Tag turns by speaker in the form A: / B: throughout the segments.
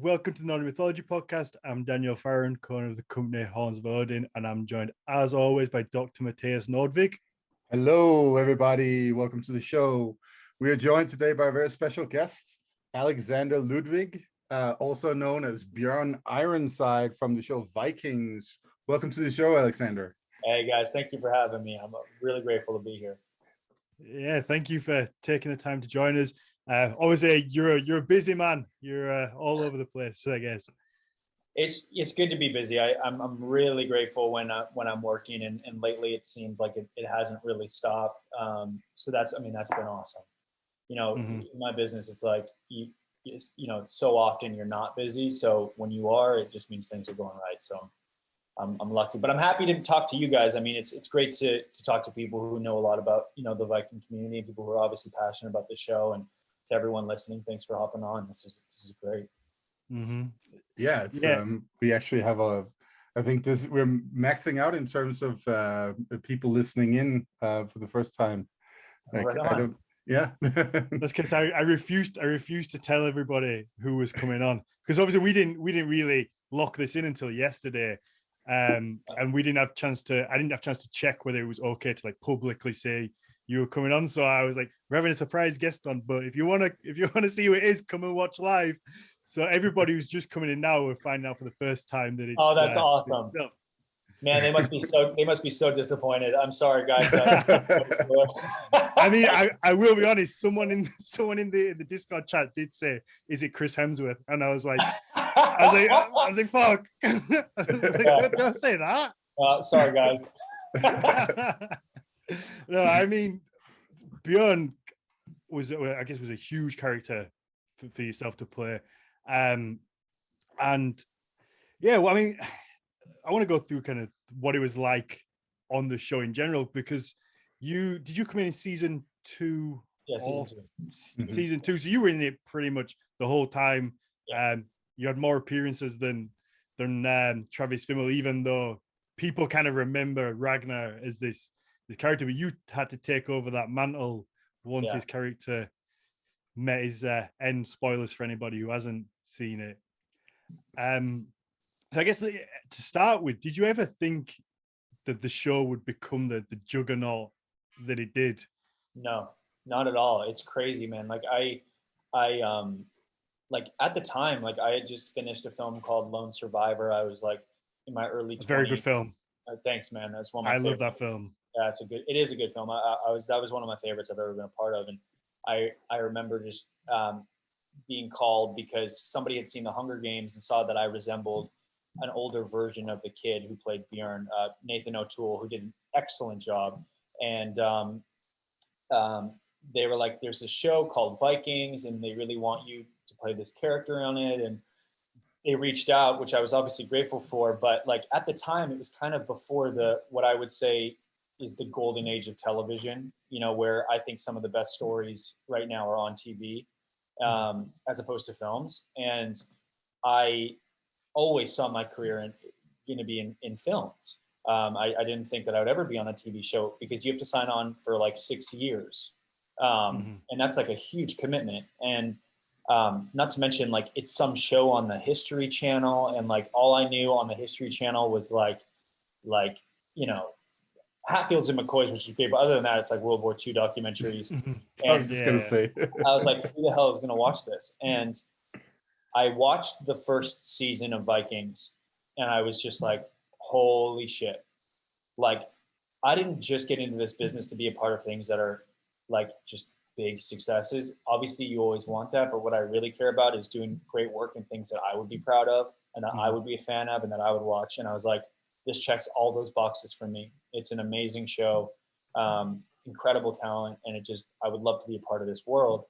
A: Welcome to the Nordic Mythology podcast. I'm Daniel Farron, owner of the company Horns of Odin, and I'm joined, as always, by Dr. Mathias and Ludwig.
B: Hello, everybody. Welcome to the show. We are joined today by a very special guest, Alexander Ludwig, also known as Bjorn Ironside from the show Vikings. Welcome to the show, Alexander.
C: Hey, guys. Thank you for having me. I'm really grateful to be here.
A: Yeah, thank you for taking the time to join us. Obviously, you're a busy man. You're all over the place, I guess.
C: It's good to be busy. I'm really grateful when I'm working, and lately it seems like it hasn't really stopped. So that's been awesome. You know, in my business, it's like so often you're not busy. So when you are, it just means things are going right. So I'm lucky, but I'm happy to talk to you guys. I mean, it's great to talk to people who know a lot about the Viking community, people who are obviously passionate about the show, and to everyone listening, thanks for hopping on. This is great.
B: Yeah, we actually have I think we're maxing out in terms of people listening in for the first time. Like,
C: right
A: That's because I refused to tell everybody who was coming on, because obviously we didn't really lock this in until yesterday. And I didn't have a chance to check whether it was okay to like publicly say you were coming on. So I was like, we're having a surprise guest on, but if you want to see who it is, come and watch live. So everybody who's just coming in now will find out for the first time that it's
C: that's awesome. Man, they must be so disappointed. I'm sorry, guys.
A: I mean, I will be honest. Someone in the Discord chat did say, "Is it Chris Hemsworth?" And I was like, "Fuck!" Don't say that.
C: Sorry, guys.
A: No, I mean, Bjorn was a huge character for yourself to play, and yeah, well, I mean, I want to go through kind of what it was like on the show in general, because did you come in season 2?
C: Yeah,
A: season 2. So you were in it pretty much the whole time.
C: Yeah.
A: You had more appearances than Travis Fimmel, even though people kind of remember Ragnar as this character, but you had to take over that mantle once his character met his end. Spoilers for anybody who hasn't seen it. So I guess to start with, did you ever think that the show would become the juggernaut that it did?
C: No, not at all. It's crazy, man. Like I like at the time, like I had just finished a film called Lone Survivor. I was like in my early 20s.
A: Very good film.
C: Thanks, man. That's one of my
A: favorites. Love that film.
C: Yeah, it is a good film. That was one of my favorites I've ever been a part of. And I remember just being called because somebody had seen the Hunger Games and saw that I resembled an older version of the kid who played Bjorn, Nathan O'Toole, who did an excellent job. And they were like, there's this show called Vikings, and they really want you to play this character on it. And they reached out, which I was obviously grateful for. But like at the time, it was kind of before what I would say is the golden age of television, where I think some of the best stories right now are on TV as opposed to films. And I always saw my career going to be in films. I didn't think that I would ever be on a TV show, because you have to sign on for like 6 years. And that's like a huge commitment. And not to mention, like, it's some show on the History Channel, and like all I knew on the History Channel was like Hatfields and McCoys, which is great, but other than that, it's like World War II documentaries.
B: I was just gonna say,
C: I was like, who the hell is gonna watch this? And I watched the first season of Vikings, and I was just like, holy shit. Like, I didn't just get into this business to be a part of things that are like just big successes. Obviously, you always want that, but what I really care about is doing great work and things that I would be proud of, and that I would be a fan of, and that I would watch. And I was like, this checks all those boxes for me. It's an amazing show, incredible talent, and I would love to be a part of this world.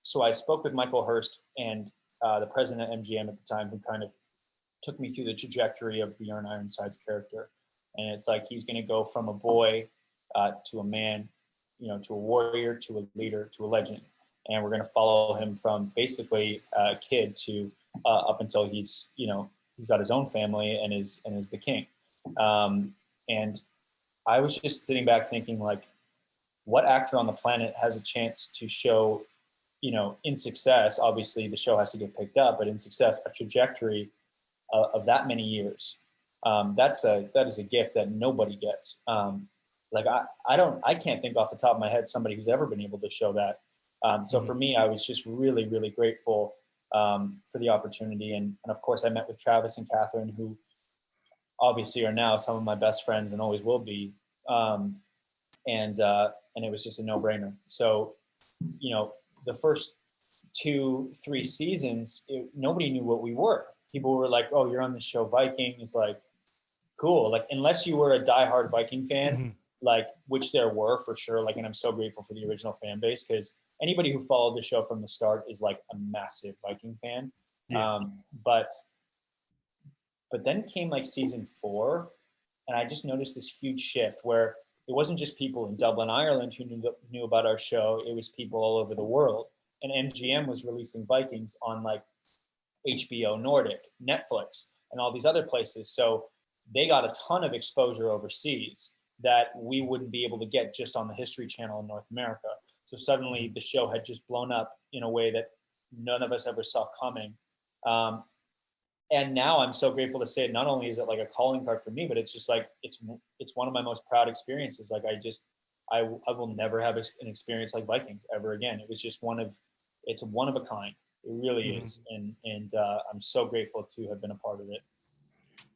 C: So I spoke with Michael Hurst and the president of MGM at the time, who kind of took me through the trajectory of Bjorn Ironside's character. And it's like, he's going to go from a boy to a man, to a warrior, to a leader, to a legend. And we're going to follow him from basically a kid to up until he's got his own family and is the king. And I was just sitting back thinking, like, what actor on the planet has a chance to show in success, obviously the show has to get picked up, but in success, a trajectory of that many years, that is a gift that nobody gets. I can't think off the top of my head somebody who's ever been able to show that. So for me, I was just really, really grateful for the opportunity. And of course, I met with Travis and Catherine, who obviously are now some of my best friends and always will be. And it was just a no-brainer. So, the first 2-3 seasons, nobody knew what we were. People were like, "Oh, you're on the show Vikings." Like, cool. Like, unless you were a diehard Viking fan, like, which there were for sure. Like, and I'm so grateful for the original fan base, because anybody who followed the show from the start is like a massive Viking fan. Yeah. But then came like season 4, and I just noticed this huge shift where it wasn't just people in Dublin, Ireland who knew about our show. It was people all over the world. And MGM was releasing Vikings on like HBO Nordic, Netflix, and all these other places. So they got a ton of exposure overseas that we wouldn't be able to get just on the History Channel in North America. So suddenly the show had just blown up in a way that none of us ever saw coming. And now I'm so grateful to say, not only is it like a calling card for me, but it's just like, it's one of my most proud experiences. Like I will never have an experience like Vikings ever again. It was just it's one of a kind. It really is. And I'm so grateful to have been a part of it.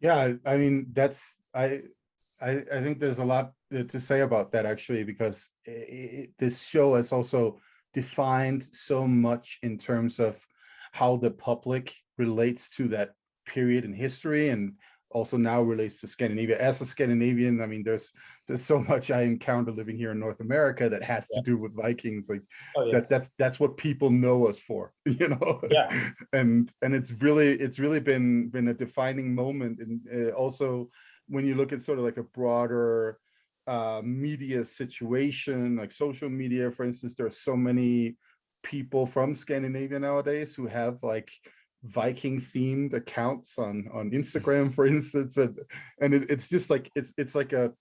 B: Yeah. I mean, I think there's a lot to say about that, actually, because this show has also defined so much in terms of how the public relates to that period in history, and also now relates to Scandinavia. As a Scandinavian, I mean, there's so much I encounter living here in North America that has to do with Vikings. Like, that's what people know us for, Yeah. and it's really been a defining moment. And also, when you look at sort of like a broader media situation, like social media, for instance, there are so many people from Scandinavia nowadays who have like Viking themed accounts on Instagram, for instance, and it's just like it's like a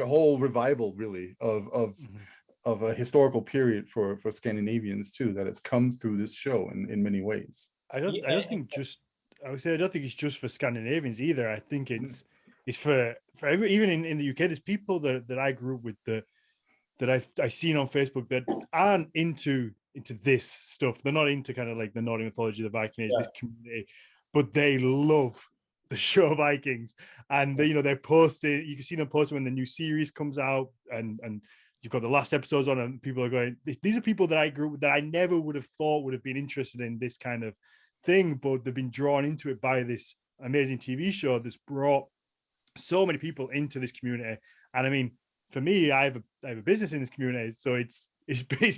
B: whole revival, really, of a historical period for Scandinavians too, that has come through this show in many ways.
A: I don't think it's just for Scandinavians either. I think it's for even in the UK. There's people that I grew up with that I've seen on Facebook that aren't into this stuff. They're not into kind of like the Nordic mythology, the Viking Age, this community, but they love the show Vikings. And they're posting. You can see them posting when the new series comes out, and you've got the last episodes on, and people are going, these are people that I grew up with that I never would have thought would have been interested in this kind of thing, but they've been drawn into it by this amazing TV show that's brought so many people into this community. And I mean, for me, I have a business in this community, so it's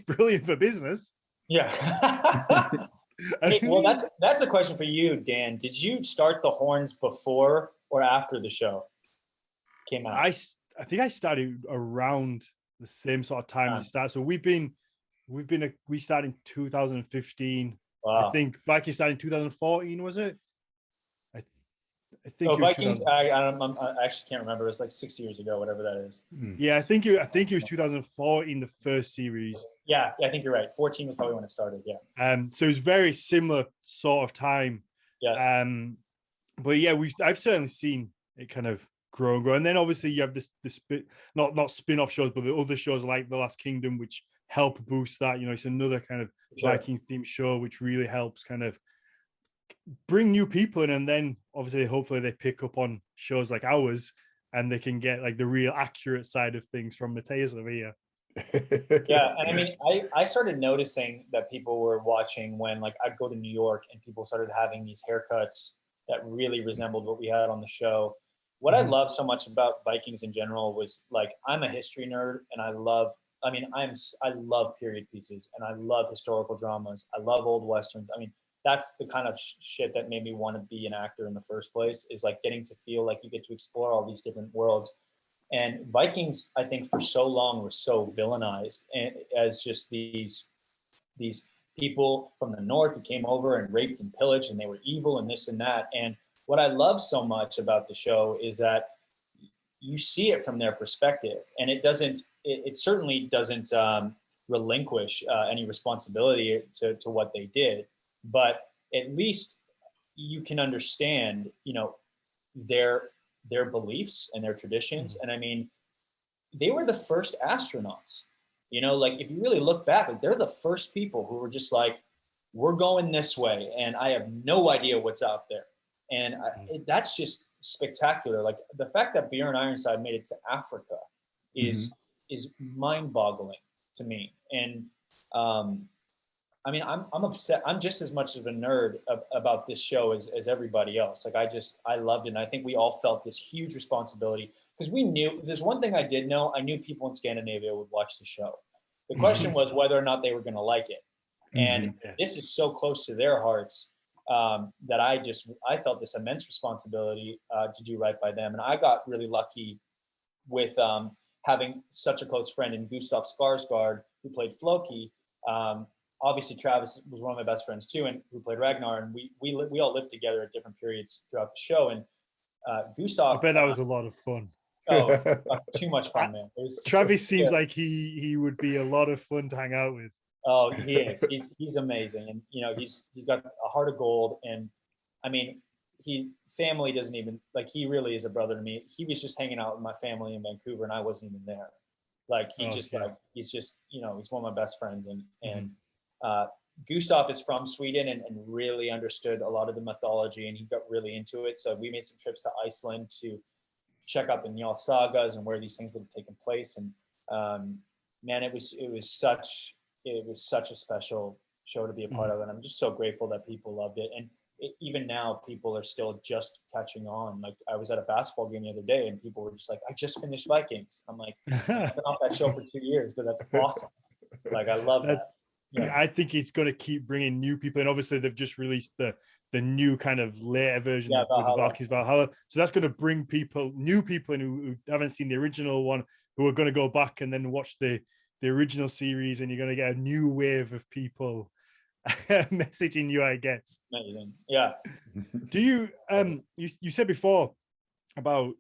A: brilliant for business.
C: Yeah. Hey, well, that's a question for you, Dan. Did you start the Horns before or after the show came out?
A: I think I started around the same sort of time as it started. So we started in 2015. Wow. I think Vikings started in 2014, was it? I think
C: Vikings. I actually can't remember. It's like 6 years ago, whatever that is.
A: Yeah, I think it was 2014, the first series.
C: Yeah, I think you're right. 14 was probably when it started. Yeah.
A: So it was very similar sort of time.
C: Yeah.
A: But yeah, I've certainly seen it kind of grow and grow, and then obviously you have this not spin-off shows, but the other shows like The Last Kingdom, which help boost that. It's another kind of Viking themed show, which really helps kind of bring new people in, and then obviously hopefully they pick up on shows like ours and they can get like the real accurate side of things from Mathias over here.
C: Yeah, and I mean, I started noticing that people were watching when like I'd go to New York and people started having these haircuts that really resembled what we had on the show. What I love so much about Vikings in general was like, I'm a history nerd, and I love period pieces, and I love historical dramas. I love old Westerns. I mean, that's the kind of shit that made me want to be an actor in the first place, is like getting to feel like you get to explore all these different worlds. And Vikings, I think for so long were so villainized as just these people from the north who came over and raped and pillaged, and they were evil and this and that. And what I love so much about the show is that you see it from their perspective, and it certainly doesn't relinquish any responsibility to what they did, but at least you can understand, their beliefs and their traditions. And I mean, they were the first astronauts. Like if you really look back, like they're the first people who were just like, we're going this way, and I have no idea what's out there. And that's just spectacular. Like the fact that Bjorn Ironside made it to Africa is mind-boggling to me. And I mean, I'm upset. I'm just as much of a nerd about this show as everybody else. Like I loved it. And I think we all felt this huge responsibility because we knew, if there's one thing I did know, I knew people in Scandinavia would watch the show. The question was whether or not they were going to like it. And this is so close to their hearts that I felt this immense responsibility to do right by them. And I got really lucky with having such a close friend in Gustav Skarsgård, who played Floki. Obviously, Travis was one of my best friends too, and who played Ragnar. And we all lived together at different periods throughout the show. And Gustav,
A: I bet that was a lot of fun.
C: Oh, too much fun, man.
A: Travis seems like he would be a lot of fun to hang out with.
C: Oh, he is. He's amazing, and he's got a heart of gold. And I mean, family doesn't even like. He really is a brother to me. He was just hanging out with my family in Vancouver, and I wasn't even there. Like he's just he's one of my best friends, and Gustav is from Sweden and really understood a lot of the mythology, and he got really into it. So we made some trips to Iceland to check out the Njal sagas and where these things would have taken place. And man, it was such a special show to be a part of, and I'm just so grateful that people loved it. And even now, people are still just catching on. Like I was at a basketball game the other day, and people were just like, "I just finished Vikings." I'm like, "I've been off that show for 2 years, but that's awesome." Like I love that. Yeah.
A: I think it's going to keep bringing new people, and obviously they've just released the new kind of later version of the Vikings Valhalla. So that's going to bring new people in who haven't seen the original one, who are going to go back and then watch the original series, and you're going to get a new wave of people messaging you, I guess.
C: Amazing. Yeah.
A: Do you you said before about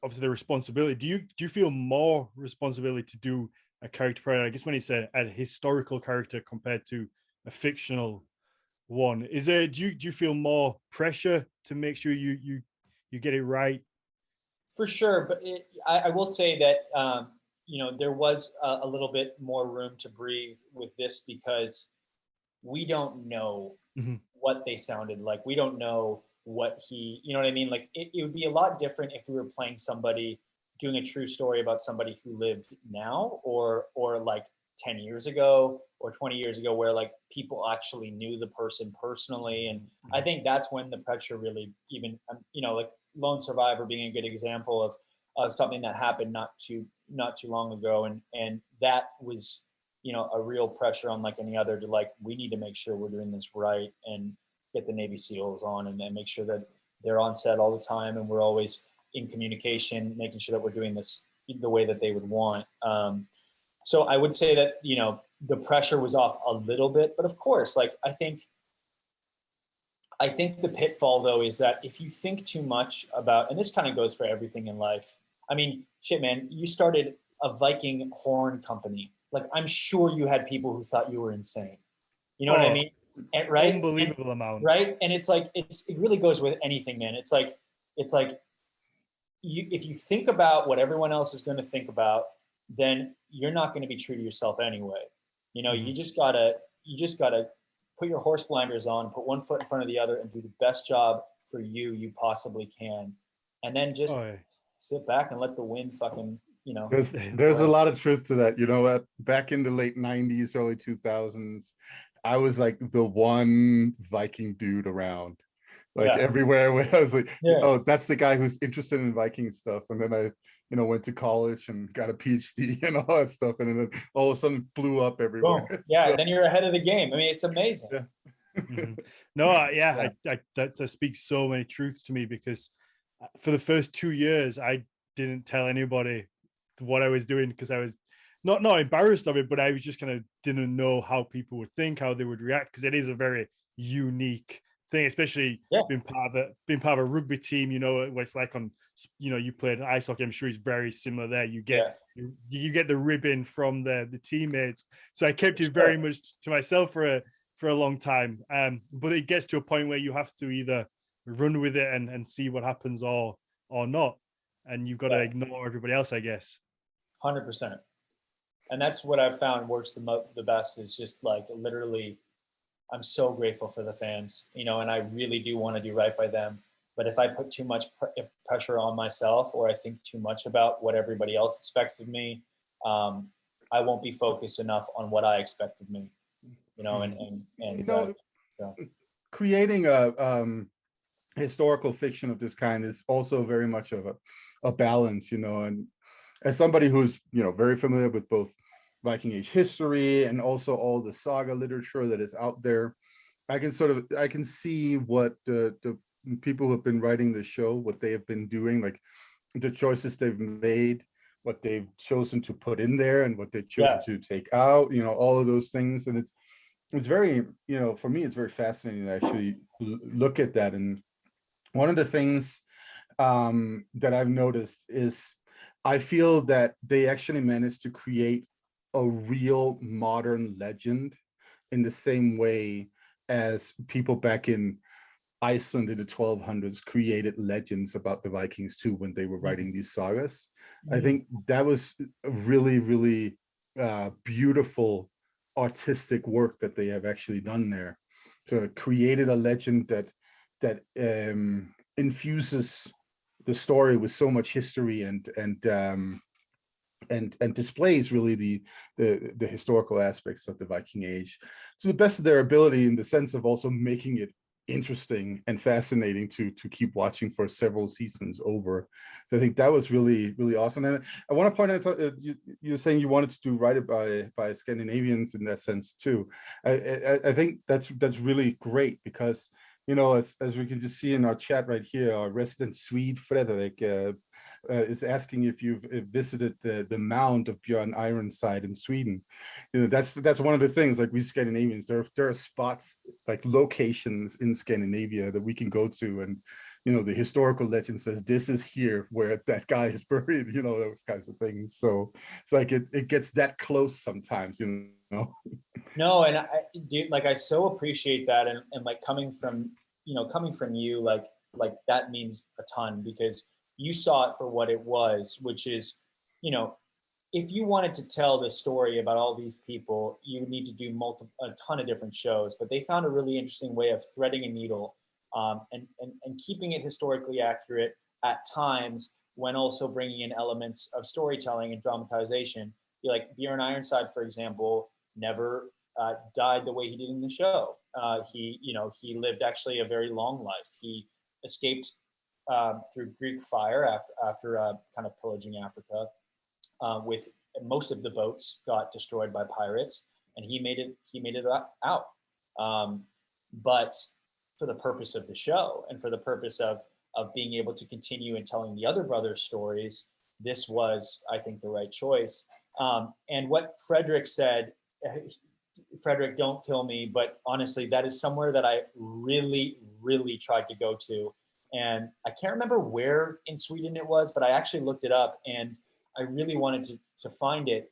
A: obviously the responsibility. Do you feel more responsibility to do a character portrait? I guess when it's a historical character compared to a fictional one, is there do you feel more pressure to make sure you get it right?
C: For sure, but I will say that there was a little bit more room to breathe with this because we don't know what they sounded like. We don't know what you know what I mean? Like it would be a lot different if we were playing somebody, doing a true story about somebody who lived now or like 10 years ago or 20 years ago, where like people actually knew the person personally. And I think that's when the pressure really even, like Lone Survivor being a good example of something that happened not too long ago. And that was, a real pressure on like any other to like, we need to make sure we're doing this right and get the Navy SEALs on and then make sure that they're on set all the time. And we're always in communication, making sure that we're doing this the way that they would want. So I would say that, the pressure was off a little bit, but of course, like, I think the pitfall though, is that if you think too much about, and this kind of goes for everything in life. I mean, shit, man, you started a Viking horn company. Like, I'm sure you had people who thought you were insane. You know what I mean? And, right?
A: Unbelievable amount.
C: Right. And it's like, it really goes with anything, man. It's like, if you think about what everyone else is going to think about, then you're not going to be true to yourself anyway. You just gotta put your horse blinders on, put one foot in front of the other, and do the best job for you possibly can, and then just sit back and let the wind fucking.
B: There's a lot of truth to that. You know what? Back in the late 90s, early 2000s, I was like the one Viking dude around. Like everywhere where I was like, oh, that's the guy who's interested in Viking stuff. And then I, went to college and got a PhD and all that stuff. And then all of a sudden blew up everywhere.
C: Boom. Yeah. So, then you're ahead of the game. I mean, it's amazing.
A: Yeah. No, that speaks so many truths to me, because for the first 2 years, I didn't tell anybody what I was doing, because I was not embarrassed of it, but I was just kind of didn't know how people would think, how they would react, because it is a very unique thing, especially being part of a rugby team, you know, where it's like on, you know, you played ice hockey. I'm sure it's very similar there. You get you get the ribbon from the teammates. So I kept it very much to myself for a long time. But it gets to a point where you have to either run with it and see what happens or not. And you've got to ignore everybody else, I guess.
C: 100%. And that's what I've found works the best, is just like literally, I'm so grateful for the fans, you know, and I really do want to do right by them. But if I put too much pressure on myself, or I think too much about what everybody else expects of me, I won't be focused enough on what I expect of me, you know, and
B: you know, creating a historical fiction of this kind is also very much of a balance, you know, and as somebody who's, you know, very familiar with both Viking Age history and also all the saga literature that is out there, I can see what the people who have been writing the show, what they have been doing, like the choices they've made, what they've chosen to put in there and what they've chosen to take out, you know, all of those things. And it's very, you know, for me, it's very fascinating to actually look at that. And one of the things that I've noticed is I feel that they actually managed to create a real modern legend in the same way as people back in Iceland in the 1200s created legends about the Vikings too when they were writing these sagas. I think that was a really, really beautiful artistic work that they have actually done there. So created a legend that infuses the story with so much history and displays really the historical aspects of the Viking Age to the best of their ability, in the sense of also making it interesting and fascinating to keep watching for several seasons over. So I think that was really, really awesome. And I want to point out, you're saying you wanted to do write it by Scandinavians in that sense too. I think that's really great, because, you know, as we can just see in our chat right here, our resident Swede Frederick is asking if you've visited the mound of Bjorn Ironside in Sweden. You know, that's one of the things, like we Scandinavians, there are spots, like locations in Scandinavia that we can go to, and, you know, the historical legend says this is here where that guy is buried, you know, those kinds of things. So it's like it gets that close sometimes, you know.
C: No, and I so appreciate that, and like coming from you, like that means a ton, because you saw it for what it was, which is, you know, if you wanted to tell the story about all these people, you would need to do a ton of different shows. But they found a really interesting way of threading a needle, and keeping it historically accurate at times, when also bringing in elements of storytelling and dramatization. Like Bjorn Ironside, for example, never died the way he did in the show. He lived actually a very long life. He escaped through Greek fire after kind of pillaging Africa. With most of the boats got destroyed by pirates, and he made it out. But for the purpose of the show, and for the purpose of being able to continue and telling the other brothers' stories, this was, I think, the right choice. And what Frederick said, Frederick, don't kill me, but honestly, that is somewhere that I really, really tried to go to. And I can't remember where in Sweden it was, but I actually looked it up, and I really wanted to find it.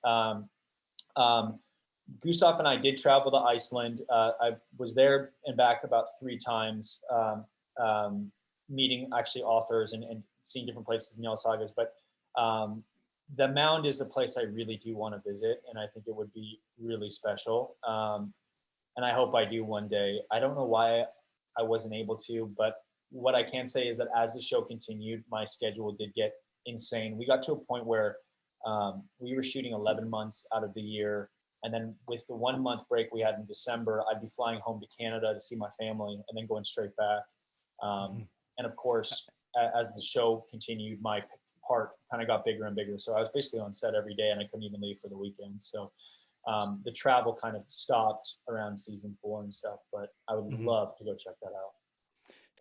C: Gustav and I did travel to Iceland. I was there and back about 3 times, meeting actually authors and seeing different places in the sagas. But the mound is a place I really do want to visit, and I think it would be really special. And I hope I do one day. I don't know why I wasn't able to, but what I can say is that as the show continued, my schedule did get insane. We got to a point where we were shooting 11 months out of the year. And then with the 1 month break we had in December, I'd be flying home to Canada to see my family and then going straight back. And of course, as the show continued, my part kind of got bigger and bigger. So I was basically on set every day, and I couldn't even leave for the weekend. So the travel kind of stopped around season 4 and stuff, but I would love to go check that out.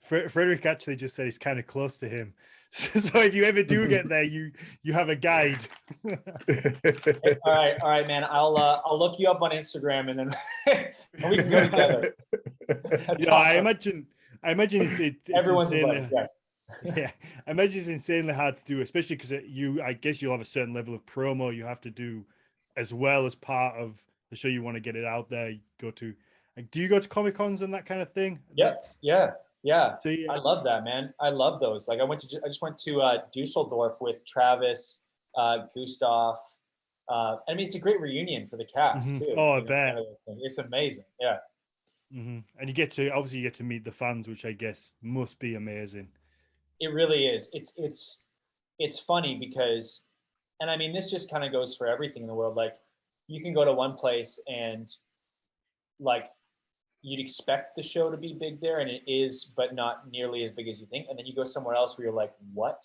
A: Frederick actually just said it's kind of close to him. So if you ever do get there, you have a guide.
C: All right, man. I'll look you up on Instagram, and then and we can go together.
A: Yeah, awesome. I imagine it's
C: Everyone's
A: insanely,
C: invited. Yeah.
A: yeah. I imagine it's insanely hard to do, especially because I guess you'll have a certain level of promo you have to do as well as part of the show. You want to get it out there. You go to, like, do you go to Comic Cons and that kind of thing?
C: Yeah. Yeah.
A: So yeah.
C: I love that, man. I love those. Like I just went to Dusseldorf with Travis, Gustav. I mean, it's a great reunion for the cast too.
A: Oh, I
C: you know,
A: bet.
C: kind of thing. It's amazing. Yeah.
A: And you get to meet the fans, which I guess must be amazing.
C: It really is. It's funny because, and I mean, this just kind of goes for everything in the world. Like, you can go to one place and, like, you'd expect the show to be big there, and it is, but not nearly as big as you think. And then you go somewhere else where you're like, what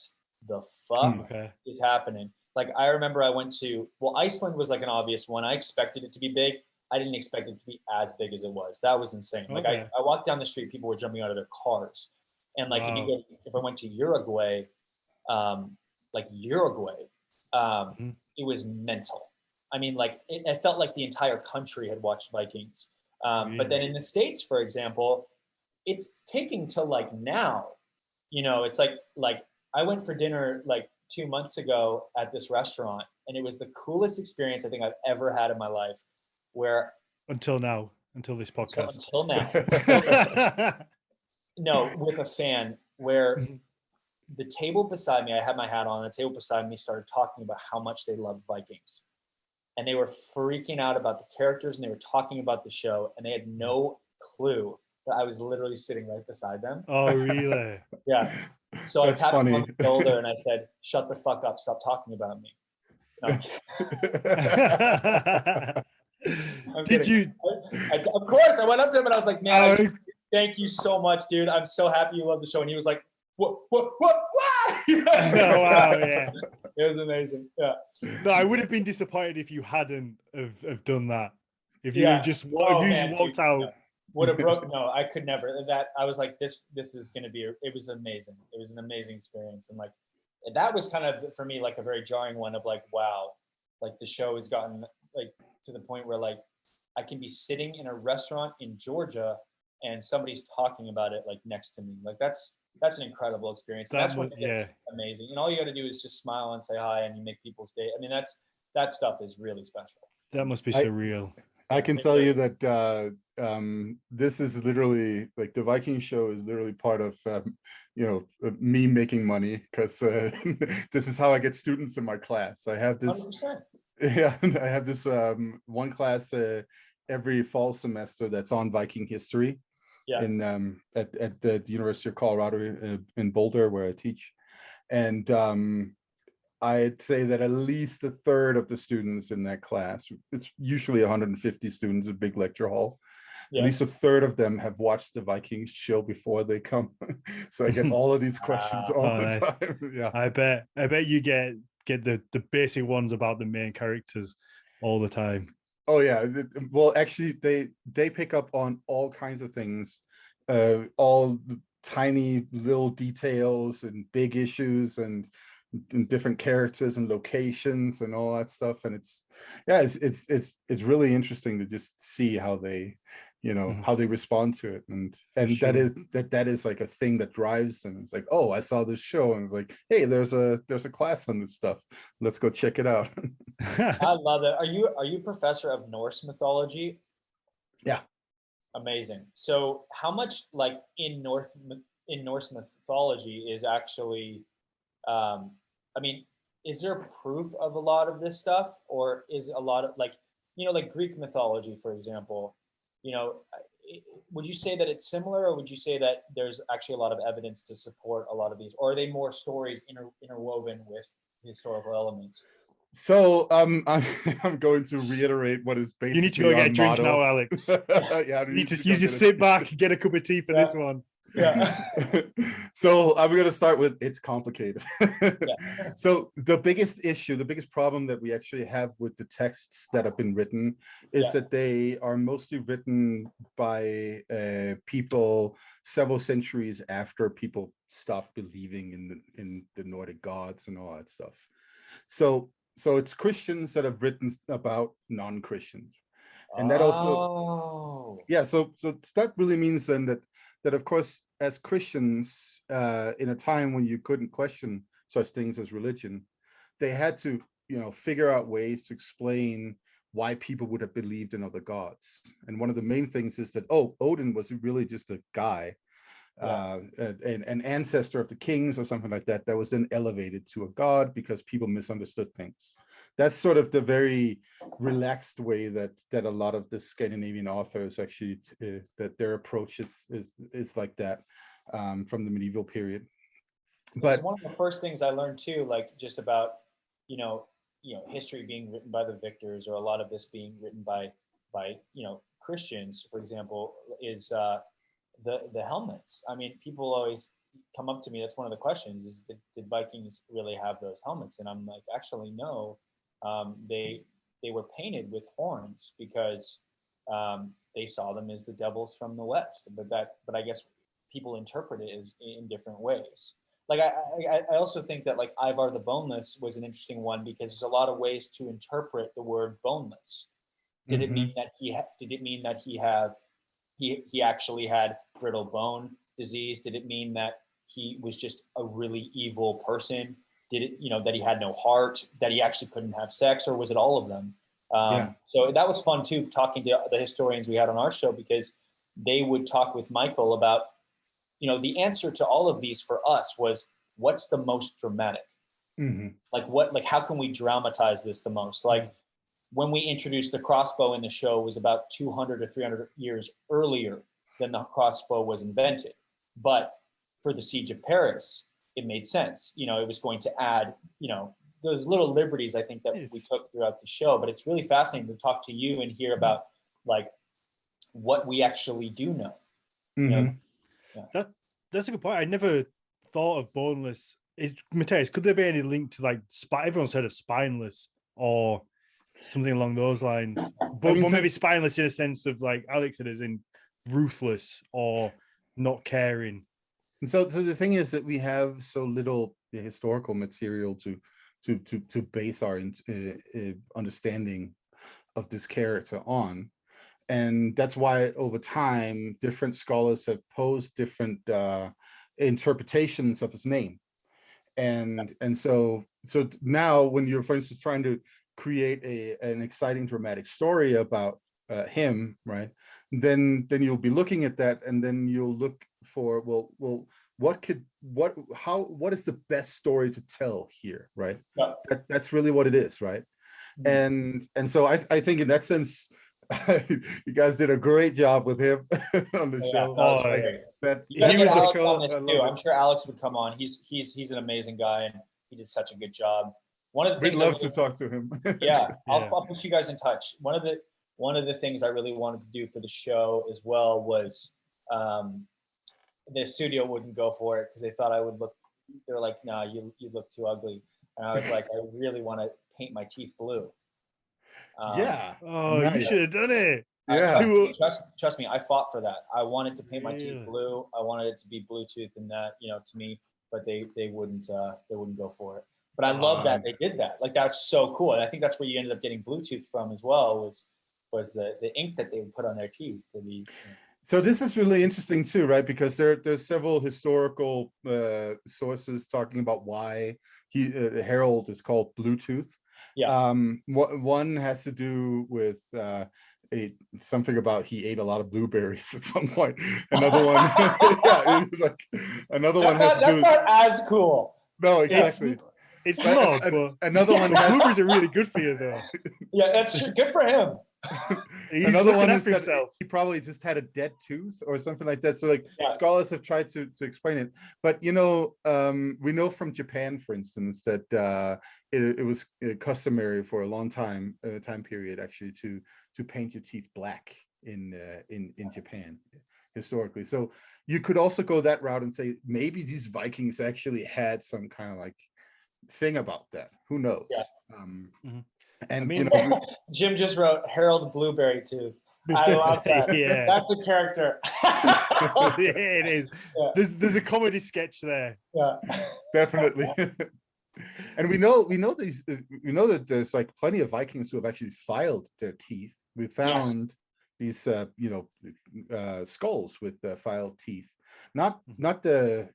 C: the fuck is happening? Like, I remember I went to, well, Iceland was like an obvious one. I expected it to be big. I didn't expect it to be as big as it was. That was insane. Like, I walked down the street, people were jumping out of their cars. And like, if I went to Uruguay, it was mental. I mean, like, it felt like the entire country had watched Vikings. But then in the States, for example, it's taking till like now. You know, it's like I went for dinner like 2 months ago at this restaurant, and it was the coolest experience I think I've ever had in my life. Where
A: until this podcast,
C: until now, no, with a fan, where the table beside me, I had my hat on, the table beside me started talking about how much they loved Vikings. And they were freaking out about the characters, and they were talking about the show, and they had no clue that I was literally sitting right beside them.
A: Oh, really?
C: Yeah. So I tapped them on the shoulder and I said, "Shut the fuck up! Stop talking about me." No,
A: Did you?
C: Of course, I went up to him and I was like, "Man, thank you so much, dude. I'm so happy you love the show." And he was like, "What?"
A: Oh, wow, yeah.
C: It was amazing. Yeah.
A: No, I would have been disappointed if you hadn't have done that. If you just walked out.
C: No. Would have broke. No, I could never. That I was like, this is going to be. It was amazing. It was an amazing experience, and like that was kind of for me like a very jarring one of like, wow, like the show has gotten like to the point where like I can be sitting in a restaurant in Georgia and somebody's talking about it like next to me. Like that's an incredible experience. That's what it's amazing. And all you got to do is just smile and say hi, and you make people's day. I mean, that stuff is really special.
A: That must be surreal.
B: I can tell you that this is literally like the Viking show is literally part of me making money, because this is how I get students in my class. I have this 100%. I have this one class every fall semester that's on Viking history at the University of Colorado in Boulder, where I teach. And I'd say that at least a third of the students in that class, it's usually 150 students, a big lecture hall. At least a third of them have watched the Vikings show before they come. So I get all of these questions all the time. Yeah,
A: I bet you get the basic ones about the main characters all the time.
B: Oh yeah. Well, actually, they pick up on all kinds of things, all the tiny little details and big issues and different characters and locations and all that stuff. And it's really interesting to just see how they how they respond to it, and sure. that is like a thing that drives them. It's like, oh, I saw this show and it's like, hey, there's a class on this stuff, let's go check it out.
C: I love it. Are you a professor of Norse mythology?
B: Yeah.
C: Amazing. So how much like in Norse mythology is actually I mean, is there proof of a lot of this stuff, or is a lot of like Greek mythology, for example, would you say that it's similar, or would you say that there's actually a lot of evidence to support a lot of these, or are they more stories interwoven with historical elements?
B: So I'm going to reiterate what is basically.
A: You need to go get a drink now, Alex. You just sit back, get a cup of tea for this one.
C: Yeah.
B: So I'm going to start with it's complicated. So the biggest problem that we actually have with the texts that have been written is that they are mostly written by people several centuries after people stopped believing in the Nordic gods and all that stuff. So it's Christians that have written about non-Christians, and that also so that really means then that of course as Christians, in a time when you couldn't question such things as religion, they had to, figure out ways to explain why people would have believed in other gods. And one of the main things is that, Odin was really just a guy, an ancestor of the kings or something like that, that was then elevated to a god because people misunderstood things. That's sort of the very relaxed way that a lot of the Scandinavian authors actually, that their approach is like that, from the medieval period.
C: But one of the first things I learned too, like just about, history being written by the victors, or a lot of this being written by Christians, for example, is the helmets. I mean, people always come up to me. That's one of the questions: is did Vikings really have those helmets? And I'm like, actually, no. They were painted with horns because they saw them as the devils from the west. But I guess people interpret it as in different ways. Like I also think that like Ivar the Boneless was an interesting one because there's a lot of ways to interpret the word boneless. Did it mean that he actually had brittle bone disease? Did it mean that he was just a really evil person? Did it, that he had no heart, that he actually couldn't have sex, or was it all of them? So that was fun too, talking to the historians we had on our show, because they would talk with Michael about, the answer to all of these for us was, what's the most dramatic? Like how can we dramatize this the most? Like when we introduced the crossbow in the show was about 200 or 300 years earlier than the crossbow was invented. But for the Siege of Paris, it made sense. It was going to add, those little liberties I think that we took throughout the show. But it's really fascinating to talk to you and hear about like what we actually do know.
A: That's a good point. I never thought of boneless. Matthias, could there be any link to like everyone's heard of spineless or something along those lines? But maybe spineless in a sense of like Alex said, as in ruthless or not caring.
B: And so the thing is that we have so little historical material to base our understanding of this character on. And that's why over time, different scholars have posed different interpretations of his name. And so now when you're, for instance, trying to create an exciting dramatic story about him, right? Then you'll be looking at that, and then you'll look for, what is the best story to tell here, right? That's really what it is, right? And so I think in that sense, you guys did a great job with him on the show.
C: He was Alex on this too. I'm sure Alex would come on. He's an amazing guy, and he did such a good job. One of the things
B: we'd love to talk to him.
C: I'll put you guys in touch. One of the things I really wanted to do for the show as well was the studio wouldn't go for it because they thought I would look. They're like, "No, you look too ugly," and I was like, "I really want to paint my teeth blue."
A: You should have done it.
C: Trust me, I fought for that. I wanted to paint my teeth blue. I wanted it to be Bluetooth and that, to me, but they wouldn't go for it. But I love that they did that. Like, that's so cool. And I think that's where you ended up getting Bluetooth from as well, was the ink that they would put on their teeth to be.
B: So this is really interesting too, right? Because there's several historical sources talking about why Harold is called Bluetooth. One has to do with something about he ate a lot of blueberries at some point. Another one, another one has to do.
C: That's not as cool.
B: No, exactly.
A: It's not. But
B: another one.
A: Blueberries are really good for you, though.
C: Yeah, that's true. Good for him.
B: Another one is that he probably just had a dead tooth or something like that. So scholars have tried to explain it, but we know from Japan, for instance, that it was customary for a long time period actually to paint your teeth black in Japan historically. So you could also go that route and say maybe these Vikings actually had some kind of like thing about that. Who knows? And
C: Jim just wrote Harold Blueberry Tooth. I love that. That's a character.
A: It is. Yeah. There's a comedy sketch there.
C: Yeah,
B: definitely. And we know that there's like plenty of Vikings who have actually filed their teeth. We found these skulls with filed teeth. Not the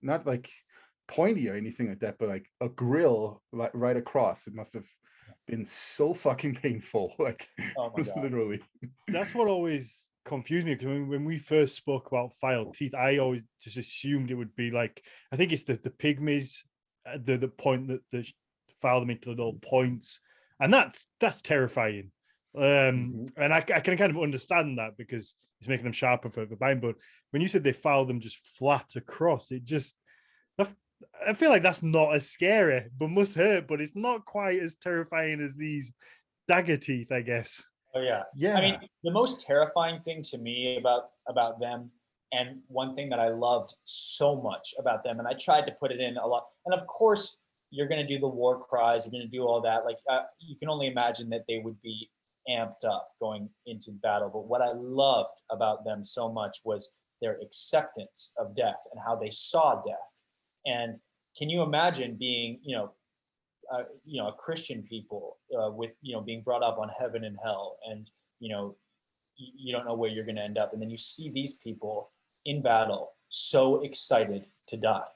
B: not like pointy or anything like that, but like a grill like right across. It must have been so fucking painful, like
C: Oh my God.
B: literally.
A: That's what always confused me, because when we first spoke about filed teeth, I always just assumed it would be like, I think it's the pygmies, the point that the file them into little points, and that's terrifying. And I can kind of understand that because it's making them sharper for buying. But when you said they file them just flat across, it just, I feel like that's not as scary, but must hurt, but it's not quite as terrifying as these dagger teeth, I guess.
C: Oh yeah.
B: Yeah.
C: I mean, the most terrifying thing to me about them, and one thing that I loved so much about them, and I tried to put it in a lot, and of course you're going to do the war cries, you're going to do all that. Like you can only imagine that they would be amped up going into battle. But what I loved about them so much was their acceptance of death and how they saw death. And can you imagine being, a Christian people with, being brought up on heaven and hell, and, you don't know where you're going to end up. And then you see these people in battle, so excited to die,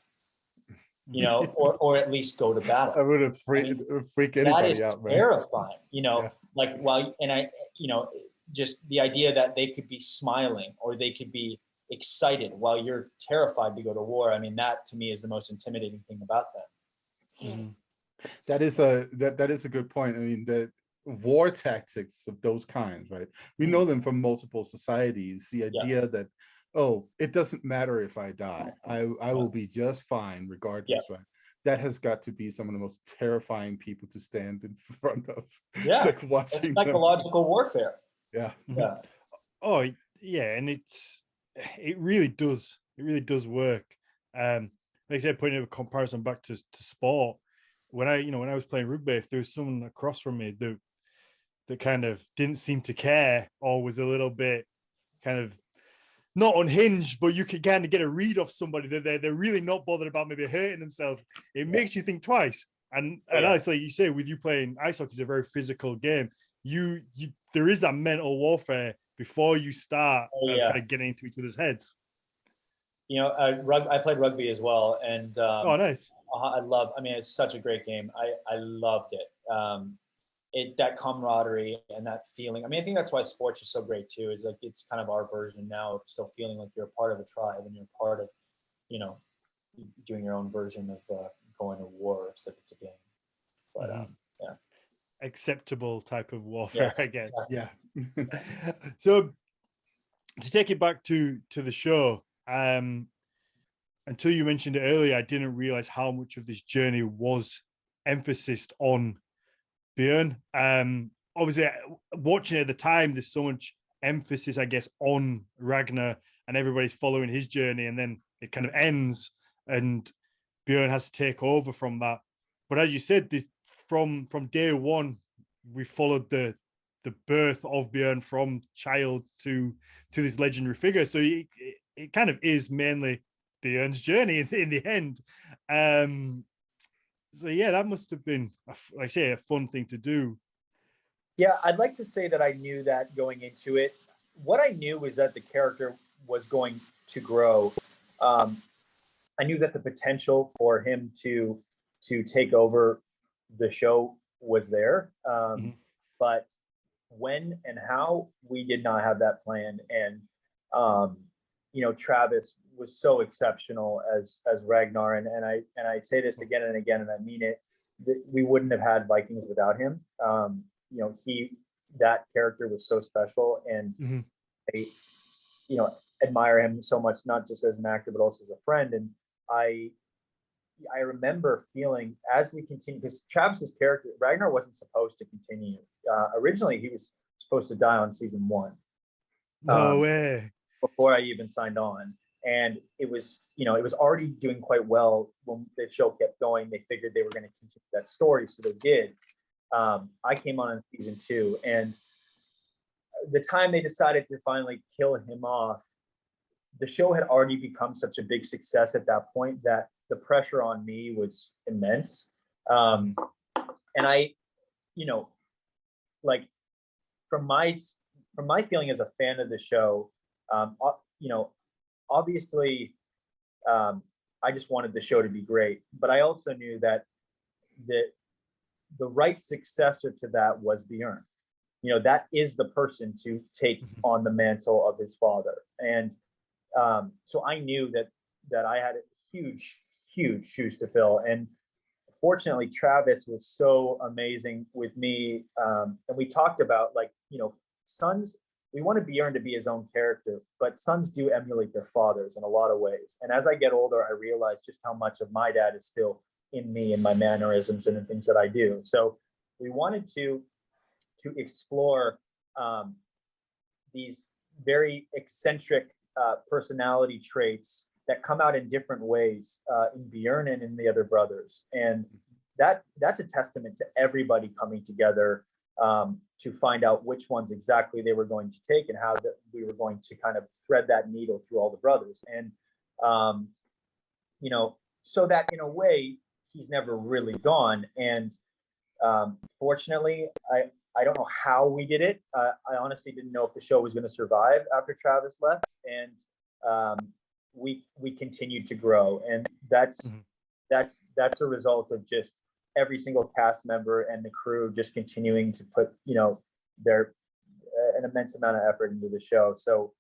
C: or at least go to battle.
B: I would have freak anybody out, man.
C: Terrifying,
B: Yeah.
C: like just the idea that they could be smiling or they could be excited while you're terrified to go to war. I mean, that to me is the most intimidating thing about them.
B: Mm-hmm. That is a good point. I mean, the war tactics of those kinds, right? We know them from multiple societies. The idea that, oh, it doesn't matter if I die, I will be just fine regardless, right? That has got to be some of the most terrifying people to stand in front of.
C: Yeah,
B: like watching
C: it's psychological warfare.
B: Yeah.
C: Yeah.
A: Oh yeah, and it really does work. Like I said, putting a comparison back to sport, when I was playing rugby, if there was someone across from me that kind of didn't seem to care, or was a little bit kind of not unhinged, but you could kind of get a read off somebody that they're really not bothered about maybe hurting themselves, it makes you think twice. And Alex, like you say, with you playing ice hockey, is a very physical game. You there is that mental warfare before you start kind of getting into each other's heads.
C: I played rugby as well, and
A: oh, nice.
C: I mean, it's such a great game. I loved it. That camaraderie and that feeling. I mean, I think that's why sports are so great too, is like, it's kind of our version now of still feeling like you're a part of a tribe and you're part of, doing your own version of going to war, except it's a game. But
A: acceptable type of warfare, I guess.
C: Exactly.
A: Yeah. So to take it back to the show, until you mentioned it earlier, I didn't realize how much of this journey was emphasis on Bjorn. Obviously, watching it at the time, there's so much emphasis, I guess, on Ragnar, and everybody's following his journey, and then it kind of ends, and Bjorn has to take over from that. But as you said, from day one, we followed the birth of Bjorn from child to this legendary figure. So it kind of is mainly Bjorn's journey in the end. So yeah, that must have been, like I say, a fun thing to do.
C: Yeah, I'd like to say that I knew that going into it. What I knew was that the character was going to grow. I knew that the potential for him to take over the show was there. But when and how, we did not have that plan. And Travis was so exceptional as Ragnar, and I say this again and again, and I mean it. We wouldn't have had Vikings without him. That character was so special, and I admire him so much, not just as an actor but also as a friend. And I remember feeling, as we continue, because Travis's character Ragnar wasn't supposed to continue. Originally, he was supposed to die on season 1.
A: No way.
C: Before I even signed on. And it was already doing quite well when the show kept going. They figured they were going to continue that story, so they did. I came on in season 2, and the time they decided to finally kill him off, the show had already become such a big success at that point that the pressure on me was immense. And I, from my feeling as a fan of the show, obviously, I just wanted the show to be great, but I also knew that the right successor to that was Bjorn. You know, that is the person to take on the mantle of his father. And so I knew that I had huge shoes to fill. And fortunately, Travis was so amazing with me. And we talked about, like, you know, sons, we wanted Bjorn to be his own character, but sons do emulate their fathers in a lot of ways. And as I get older, I realize just how much of my dad is still in me and my mannerisms and the things that I do. So we wanted to explore these very eccentric personality traits that come out in different ways in Bjorn and in the other brothers. And that's a testament to everybody coming together to find out which ones exactly they were going to take and how we were going to kind of thread that needle through all the brothers. And, you know, so that in a way, he's never really gone. And fortunately, I don't know how we did it. I honestly didn't know if the show was going to survive after Travis left. And we continued to grow. And that's a result of just every single cast member and the crew just continuing to put, you know, an immense amount of effort into the show. So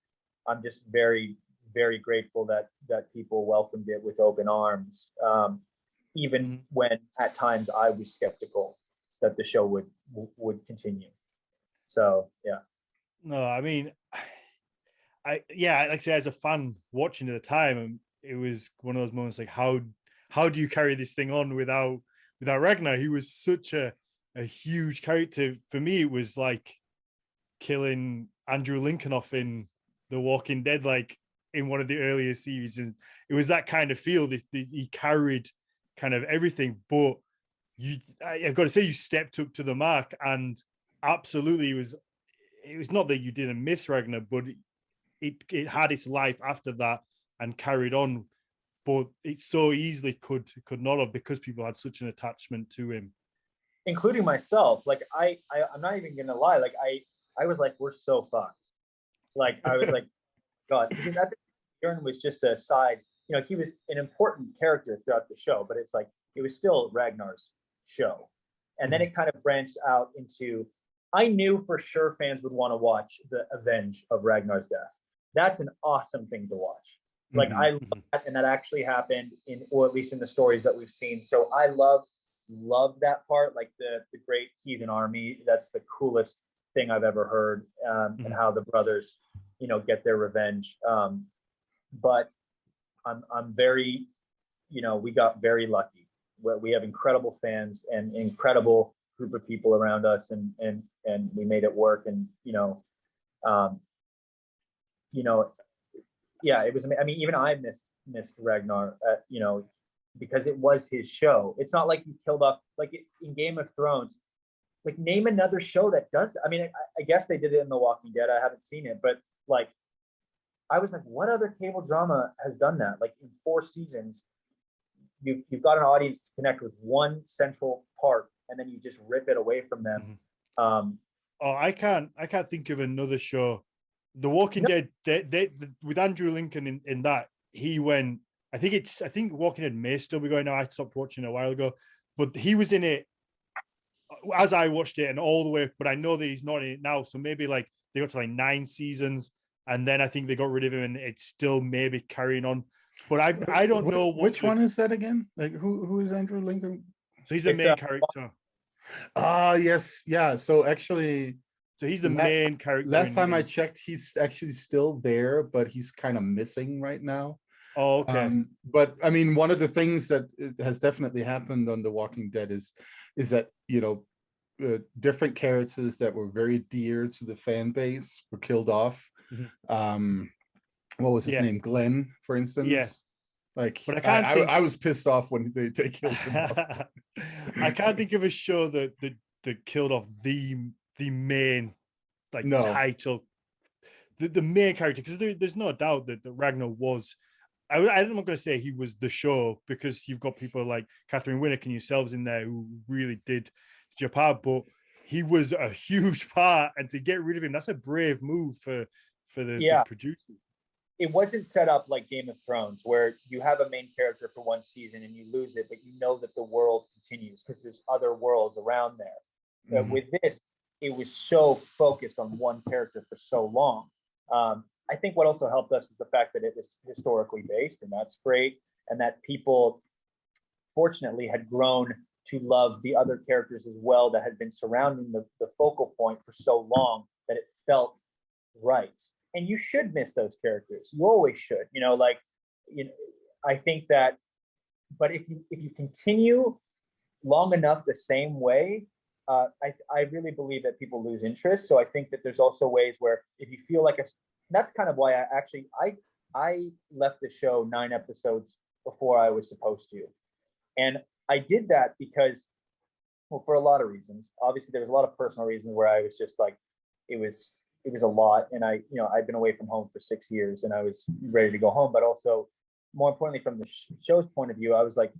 C: I'm just very, very grateful that people welcomed it with open arms, even when at times I was skeptical that the show would continue. So yeah.
A: No, I mean, like I say, as a fan watching at the time, it was one of those moments like, how do you carry this thing on without Ragnar? He was such a huge character. For me, it was like killing Andrew Lincoln off in The Walking Dead, like in one of the earlier series. And it was that kind of feel that he carried kind of everything. But I've got to say, you stepped up to the mark, and absolutely it was not that you didn't miss Ragnar, but it had its life after that and carried on. But it so easily could not have, because people had such an attachment to him,
C: including myself. Like I'm not even gonna lie. Like I was like, we're so fucked. Like I was like, God, because that Bjorn was just a side. You know, he was an important character throughout the show, but it's like it was still Ragnar's show. And then it kind of branched out into, I knew for sure fans would want to watch the avenge of Ragnar's death. That's an awesome thing to watch. Like I love that, and that actually happened or at least in the stories that we've seen. So I love that part, like the great heathen army. That's the coolest thing I've ever heard, and how the brothers, you know, get their revenge. But I'm very, you know, we got very lucky. We have incredible fans and incredible group of people around us, and we made it work. And yeah, it was. I mean, even I missed Ragnar, you know, because it was his show. It's not like you killed off, like in Game of Thrones. Like, name another show that does that. I mean, I guess they did it in The Walking Dead. I haven't seen it, but like, I was like, what other cable drama has done that? Like, in 4 seasons, you've got an audience to connect with one central part, and then you just rip it away from them.
A: I can't think of another show. The Walking Dead, they with Andrew Lincoln in that, he went. I think Walking Dead may still be going now. I stopped watching it a while ago, but he was in it as I watched it and all the way. But I know that he's not in it now, so maybe like they got to like 9 seasons, and then I think they got rid of him, and it's still maybe carrying on. But I don't know
B: which one is that again. Like who is Andrew Lincoln?
A: So he's the main character.
B: Yes, yeah. So actually.
A: So he's the main character.
B: Last time I checked, he's actually still there, but he's kind of missing right now.
A: Oh, okay.
B: But I mean, one of the things that has definitely happened on The Walking Dead is that, you know, different characters that were very dear to the fan base were killed off. What was his name? Glenn, for instance.
A: Yeah.
B: Like, but I was pissed off when they killed him off.
A: I can't think of a show that killed off the main title, the main character, because there's no doubt that Ragnar was. I'm not going to say he was the show, because you've got people like Catherine Winnick and yourselves in there who really did your part, but he was a huge part, and to get rid of him, that's a brave move for the producers.
C: it wasn't set up like Game of Thrones, where you have a main character for one season and you lose it, but you know that the world continues because there's other worlds around there. With this, it was so focused on one character for so long. I think what also helped us was the fact that it was historically based, and that's great, and that people fortunately had grown to love the other characters as well that had been surrounding the focal point for so long that it felt right. And you should miss those characters. You always should, I think that, but if you continue long enough the same way, I really believe that people lose interest. So I think that there's also ways where if you feel like that's kind of why I left the show 9 episodes before I was supposed to. And I did that because, well, for a lot of reasons. Obviously, there was a lot of personal reasons where I was just like, it was a lot. And I'd been away from home for 6 years and I was ready to go home. But also, more importantly, from the show's point of view, I was like,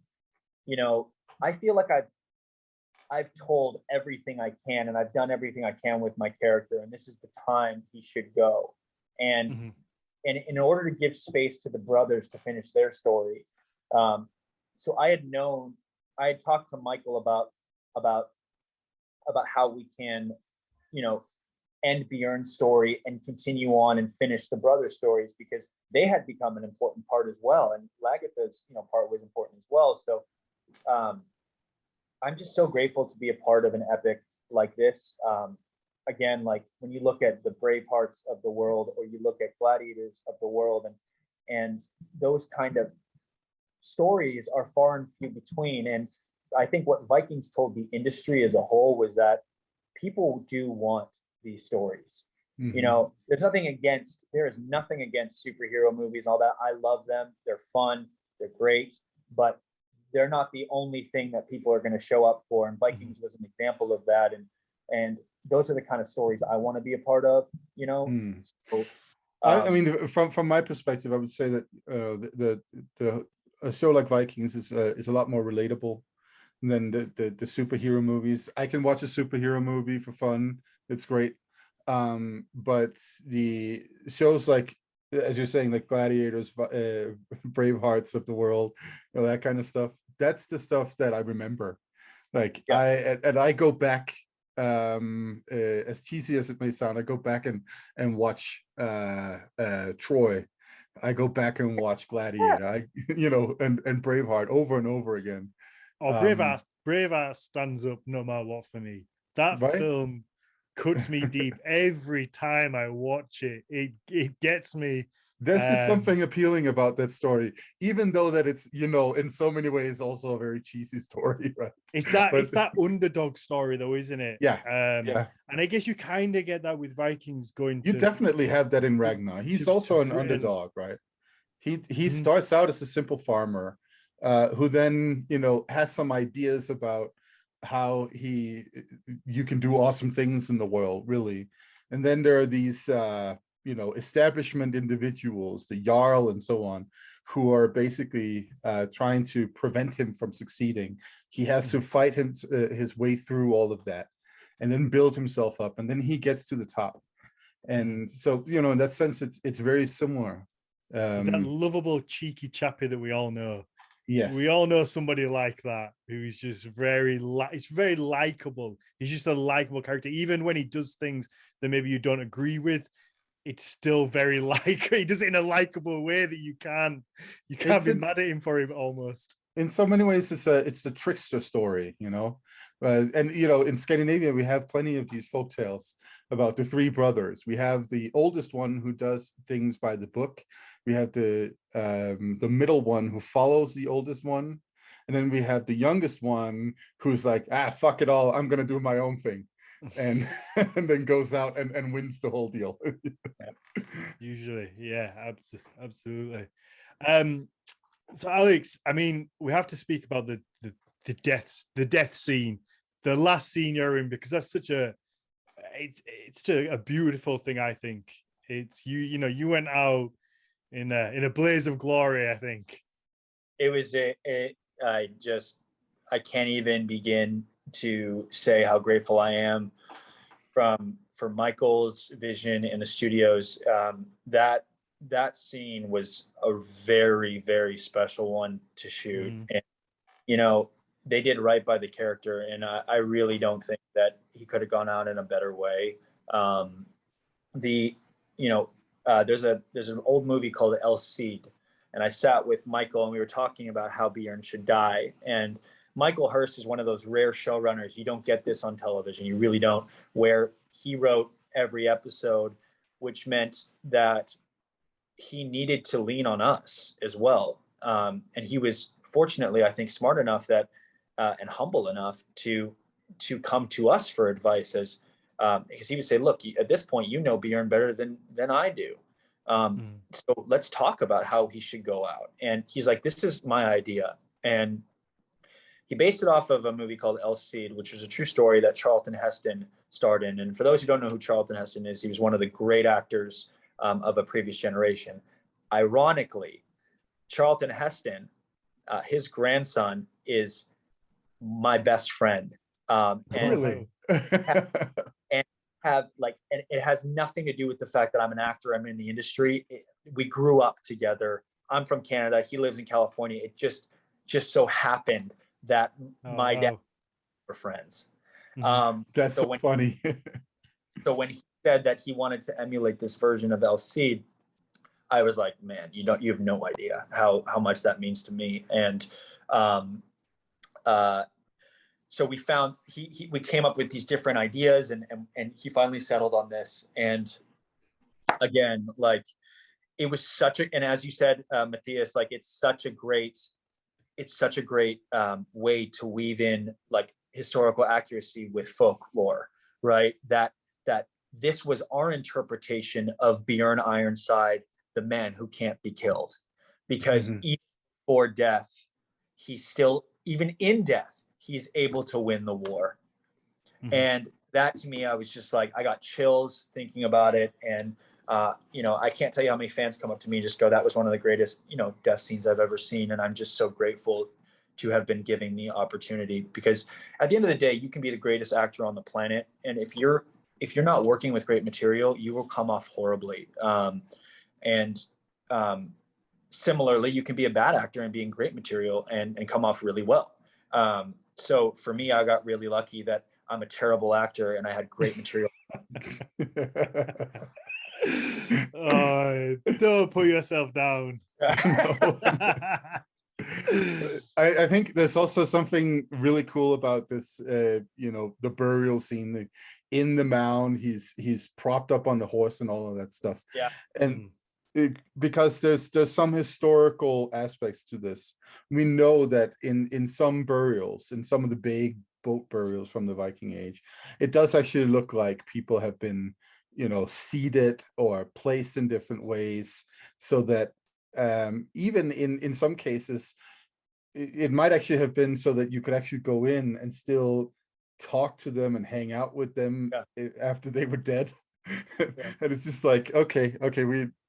C: I feel like I've told everything I can and I've done everything I can with my character. And this is the time he should go. And and in order to give space to the brothers to finish their story, so I had talked to Michael about how we can, end Bjorn's story and continue on and finish the brother stories, because they had become an important part as well, and Lagatha's part was important as well. So I'm just so grateful to be a part of an epic like this. Again, like when you look at the Bravehearts of the world, or you look at Gladiators of the world, and those kind of stories are far and few between. And I think what Vikings told the industry as a whole was that people do want these stories. There is nothing against superhero movies and all that. I love them. They're fun. They're great, but they're not the only thing that people are going to show up for. And Vikings was an example of that. And those are the kind of stories I want to be a part of, So,
B: I mean, from my perspective, I would say that a show like Vikings is a lot more relatable than the superhero movies. I can watch a superhero movie for fun. It's great. But the shows like, as you're saying, like Gladiators, Bravehearts of the world, that kind of stuff, that's the stuff that I remember. Like, I go back, as cheesy as it may sound, I go back and watch Troy. I go back and watch Gladiator, and Braveheart over and over again.
A: Oh, Braveheart stands up no matter what for me. That film cuts me deep every time I watch it. It gets me.
B: There's just something appealing about that story, even though that it's, in so many ways also a very cheesy story, right?
A: It's that underdog story though, isn't it?
B: Yeah.
A: And I guess you kind of get that with Vikings going.
B: You definitely have that in Ragnar. He's also an underdog, right? He starts out as a simple farmer, who then, has some ideas about how you can do awesome things in the world, really. And then there are these establishment individuals, the Jarl and so on, who are basically trying to prevent him from succeeding. He has to fight his way through all of that and then build himself up, and then he gets to the top. And so, in that sense, it's very similar.
A: He's that lovable, cheeky chappy that we all know.
B: Yes,
A: we all know somebody like that who's just very likable. He's just a likable character, even when he does things that maybe you don't agree with. It's still very he does it in a likable way that you can't be mad at him for him almost.
B: In so many ways, it's the trickster story, and in Scandinavia we have plenty of these folk tales about the three brothers. We have the oldest one who does things by the book. We have the middle one who follows the oldest one, and then we have the youngest one who's like, fuck it all, I'm gonna do my own thing, and then goes out and wins the whole deal.
A: Usually, yeah, absolutely. So Alex, I mean, we have to speak about the death scene, the last scene you're in, because that's such it's a beautiful thing. I think it's you went out in a blaze of glory. I think
C: it was I can't even begin to say how grateful I am for Michael's vision in the studios. That that scene was a very, very special one to shoot. And, you know, they did right by the character. And I really don't think that he could have gone out in a better way. You know, there's an old movie called El Cid. And I sat with Michael and we were talking about how Bjorn should die. And Michael Hurst is one of those rare showrunners. You don't get this on television. You really don't, where he wrote every episode, which meant that he needed to lean on us as well. And he was fortunately, I think, smart enough that and humble enough to come to us for advice, as because he would say, look, at this point, you know Bjorn better than I do. So let's talk about how he should go out. And he's like, this is my idea. And he based it off of a movie called El Cid, which was a true story that Charlton Heston starred in. And for those who don't know who Charlton Heston is, he was one of the great actors of a previous generation. Ironically, Charlton Heston, his grandson, is my best friend. And
B: Really?
C: and it has nothing to do with the fact that I'm an actor, I'm in the industry. We grew up together. I'm from Canada. He lives in California. It just so happened that my dad were friends.
B: That's so funny.
C: So when he said that he wanted to emulate this version of El Cid, I was like, man, you have no idea how much that means to me. And so we found we came up with these different ideas, and he finally settled on this. And again, like, it was such a, and as you said, Matthias, like, it's such a great way to weave in like historical accuracy with folklore, right? That this was our interpretation of Bjorn Ironside, the man who can't be killed, because even before death, even in death, he's able to win the war. And that, to me, I was just like, I got chills thinking about it. And you know, I can't tell you how many fans come up to me and just go, that was one of the greatest, you know, death scenes I've ever seen. And I'm just so grateful to have been given the opportunity, because at the end of the day, you can be the greatest actor on the planet, and if you're not working with great material, you will come off horribly. Similarly, you can be a bad actor and be in great material and come off really well. So for me, I got really lucky that I'm a terrible actor and I had great material.
A: Oh, don't put yourself down.
B: I think there's also something really cool about this, you know, the burial scene in the mound. He's propped up on the horse and all of that stuff.
C: Yeah.
B: And because there's some historical aspects to this. We know that in some burials, in some of the big boat burials from the Viking Age, it does actually look like people have been, you know, seated or placed in different ways, so that even in some cases, it might actually have been so that you could actually go in and still talk to them and hang out with them after they were dead. And it's just like, okay,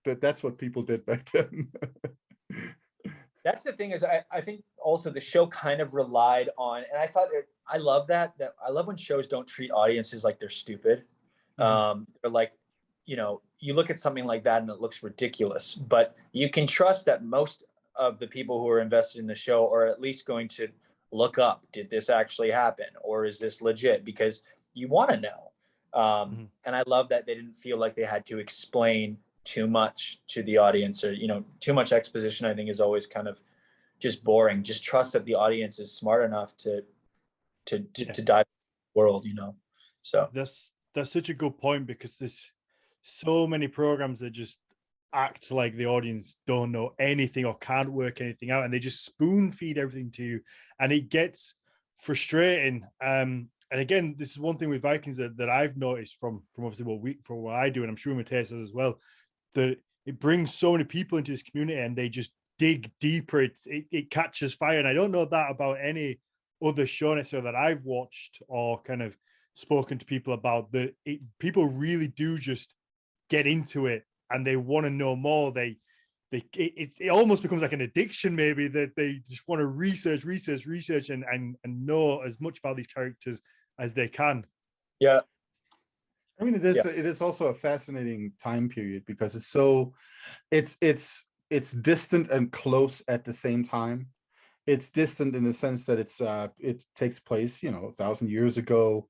B: that's what people did back then.
C: That's the thing, is I think also the show kind of relied on, and I love that I love when shows don't treat audiences like they're stupid. They're like, you know, you look at something like that and it looks ridiculous, but you can trust that most of the people who are invested in the show are at least going to look up, did this actually happen, or is this legit? Because you want to know. And I love that they didn't feel like they had to explain too much to the audience, or, you know, too much exposition, I think, is always kind of just boring. Just trust that the audience is smart enough to dive into the world, you know. So
A: that's such a good point, because there's so many programs that just act like the audience don't know anything or can't work anything out, and they just spoon feed everything to you, and it gets frustrating. And again, this is one thing with Vikings that I've noticed from obviously what I do, and I'm sure Mathias does as well, that it brings so many people into this community and they just dig deeper. It catches fire. And I don't know that about any other show necessarily that I've watched or kind of spoken to people about, that people really do just get into it and they want to know more. It almost becomes like an addiction, maybe, that they just want to research and know as much about these characters as they can.
C: Yeah.
B: I mean, it is also a fascinating time period because it's distant and close at the same time. It's distant in the sense that it takes place, 1,000 years ago.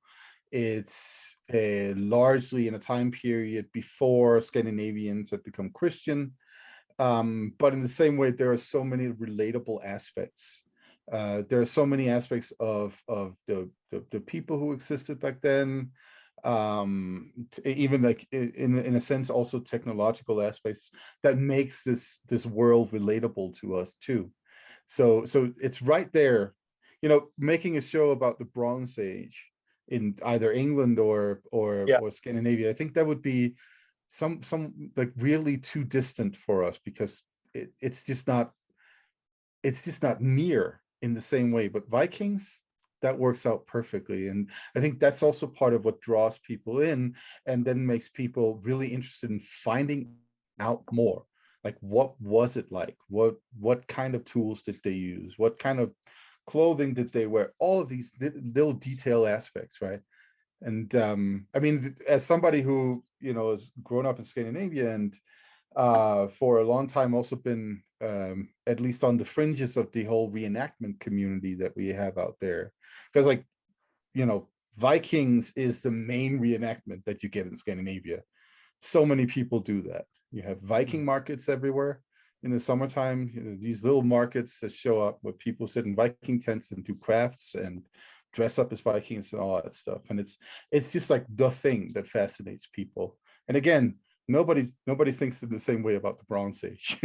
B: It's largely in a time period before Scandinavians had become Christian. But in the same way, there are so many relatable aspects. There are so many aspects of the people who existed back then. Even like in a sense, also technological aspects that makes this world relatable to us too. So it's right there, making a show about the Bronze Age in either England or Scandinavia. I think that would be some like really too distant for us because it's just not near in the same way. But Vikings, that works out perfectly, and I think that's also part of what draws people in and then makes people really interested in finding out more. Like, what was it like? What kind of tools did they use? What kind of clothing did they wear? All of these little detail aspects, right? And I mean, as somebody who has grown up in Scandinavia and for a long time also been at least on the fringes of the whole reenactment community that we have out there, because like Vikings is the main reenactment that you get in Scandinavia. So many people do that. You have Viking markets everywhere in the summertime, these little markets that show up where people sit in Viking tents and do crafts and dress up as Vikings and all that stuff. And it's just like the thing that fascinates people. And again, nobody thinks in the same way about the Bronze Age,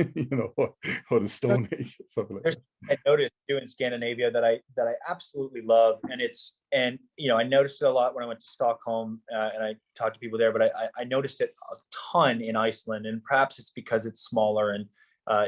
B: or the Stone Age, or something like that.
C: I noticed too in Scandinavia that I absolutely love, and I noticed it a lot when I went to Stockholm and I talked to people there, but I noticed it a ton in Iceland, and perhaps it's because it's smaller and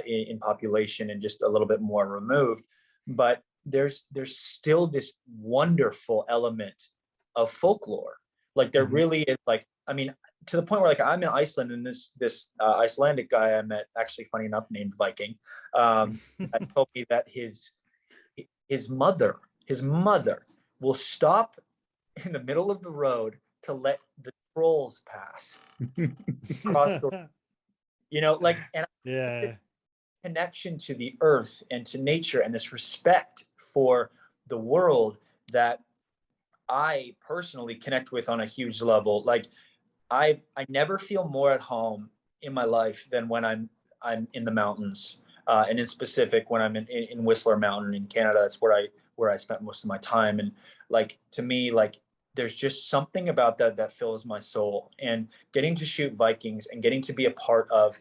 C: in population and just a little bit more removed, but there's still this wonderful element of folklore. Like there really is, like, I mean, to the point where like I'm in Iceland and this Icelandic guy I met, actually funny enough named Viking, told me that his mother will stop in the middle of the road to let the trolls pass across the, like, and
A: yeah,
C: connection to the earth and to nature and this respect for the world that I personally connect with on a huge level. Like I never feel more at home in my life than when I'm in the mountains, and in specific when I'm in Whistler Mountain in Canada. That's where I spent most of my time. And like, to me, like there's just something about that fills my soul. And getting to shoot Vikings and getting to be a part of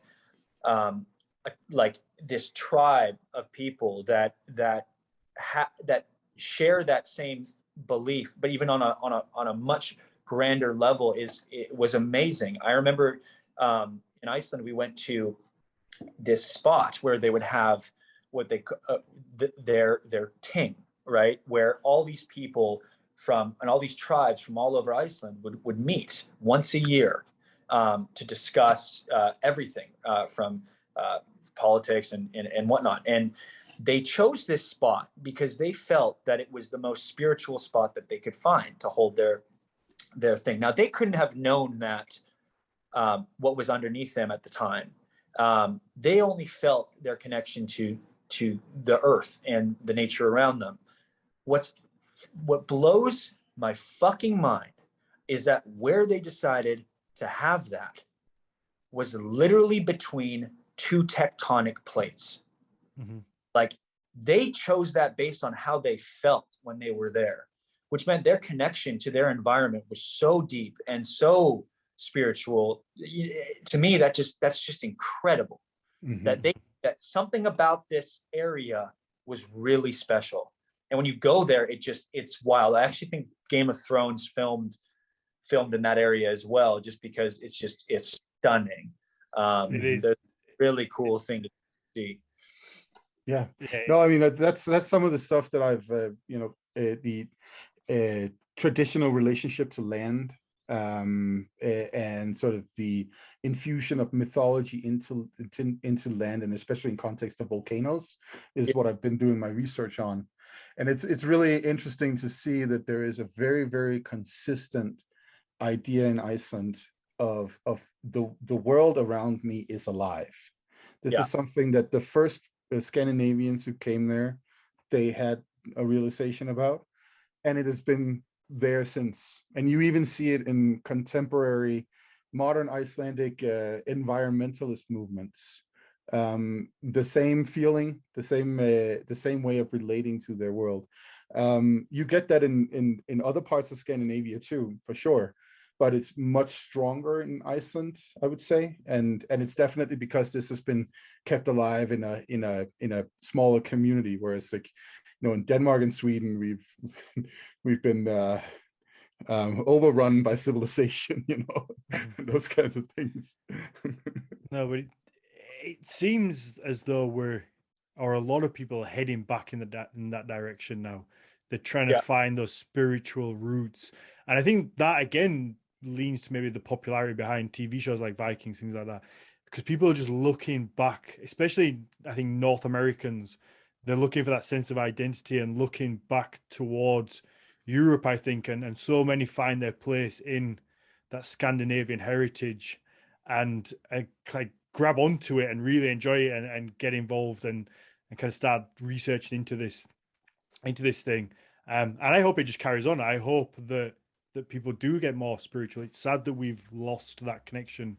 C: like this tribe of people that share that same belief, but even on a much grander level, it was amazing. I remember in Iceland we went to this spot where they would have what they their ting, right, where all these people and all these tribes from all over Iceland would meet once a year to discuss everything from politics and whatnot. And they chose this spot because they felt that it was the most spiritual spot that they could find to hold their thing. Now, they couldn't have known that what was underneath them at the time. They only felt their connection to the earth and the nature around them. What blows my fucking mind is that where they decided to have that was literally between two tectonic plates.
A: Mm-hmm.
C: Like they chose that based on how they felt when they were there, which meant their connection to their environment was so deep and so spiritual. To me, that's just incredible. Mm-hmm. That something about this area was really special. And when you go there, it's wild. I actually think Game of Thrones filmed in that area as well, just because it's stunning. It is a really cool thing to see.
B: Yeah. No, I mean, that's some of the stuff that I've the traditional relationship to land, and sort of the infusion of mythology into land, and especially in context of volcanoes, is what I've been doing my research on. And it's really interesting to see that there is a very, very consistent idea in Iceland of the world around me is alive. This is something that the first Scandinavians who came there, they had a realization about, and it has been there since. And you even see it in contemporary modern Icelandic environmentalist movements. The same feeling, the same way of relating to their world. You get that in other parts of Scandinavia too, for sure, but it's much stronger in Iceland, I would say, and it's definitely because this has been kept alive in a smaller community, whereas, like, you know, in Denmark and Sweden, we've been overrun by civilization, you know, those kinds of things.
A: No, but it seems as though a lot of people are heading back in that direction now. They're trying to find those spiritual roots, and I think that again leans to maybe the popularity behind TV shows like Vikings, things like that, because people are just looking back, especially I think North Americans. They're looking for that sense of identity and looking back towards Europe, I think, and so many find their place in that Scandinavian heritage and like grab onto it and really enjoy it and get involved and kind of start researching into this thing. And I hope it just carries on. I hope that people do get more spiritual. It's sad that we've lost that connection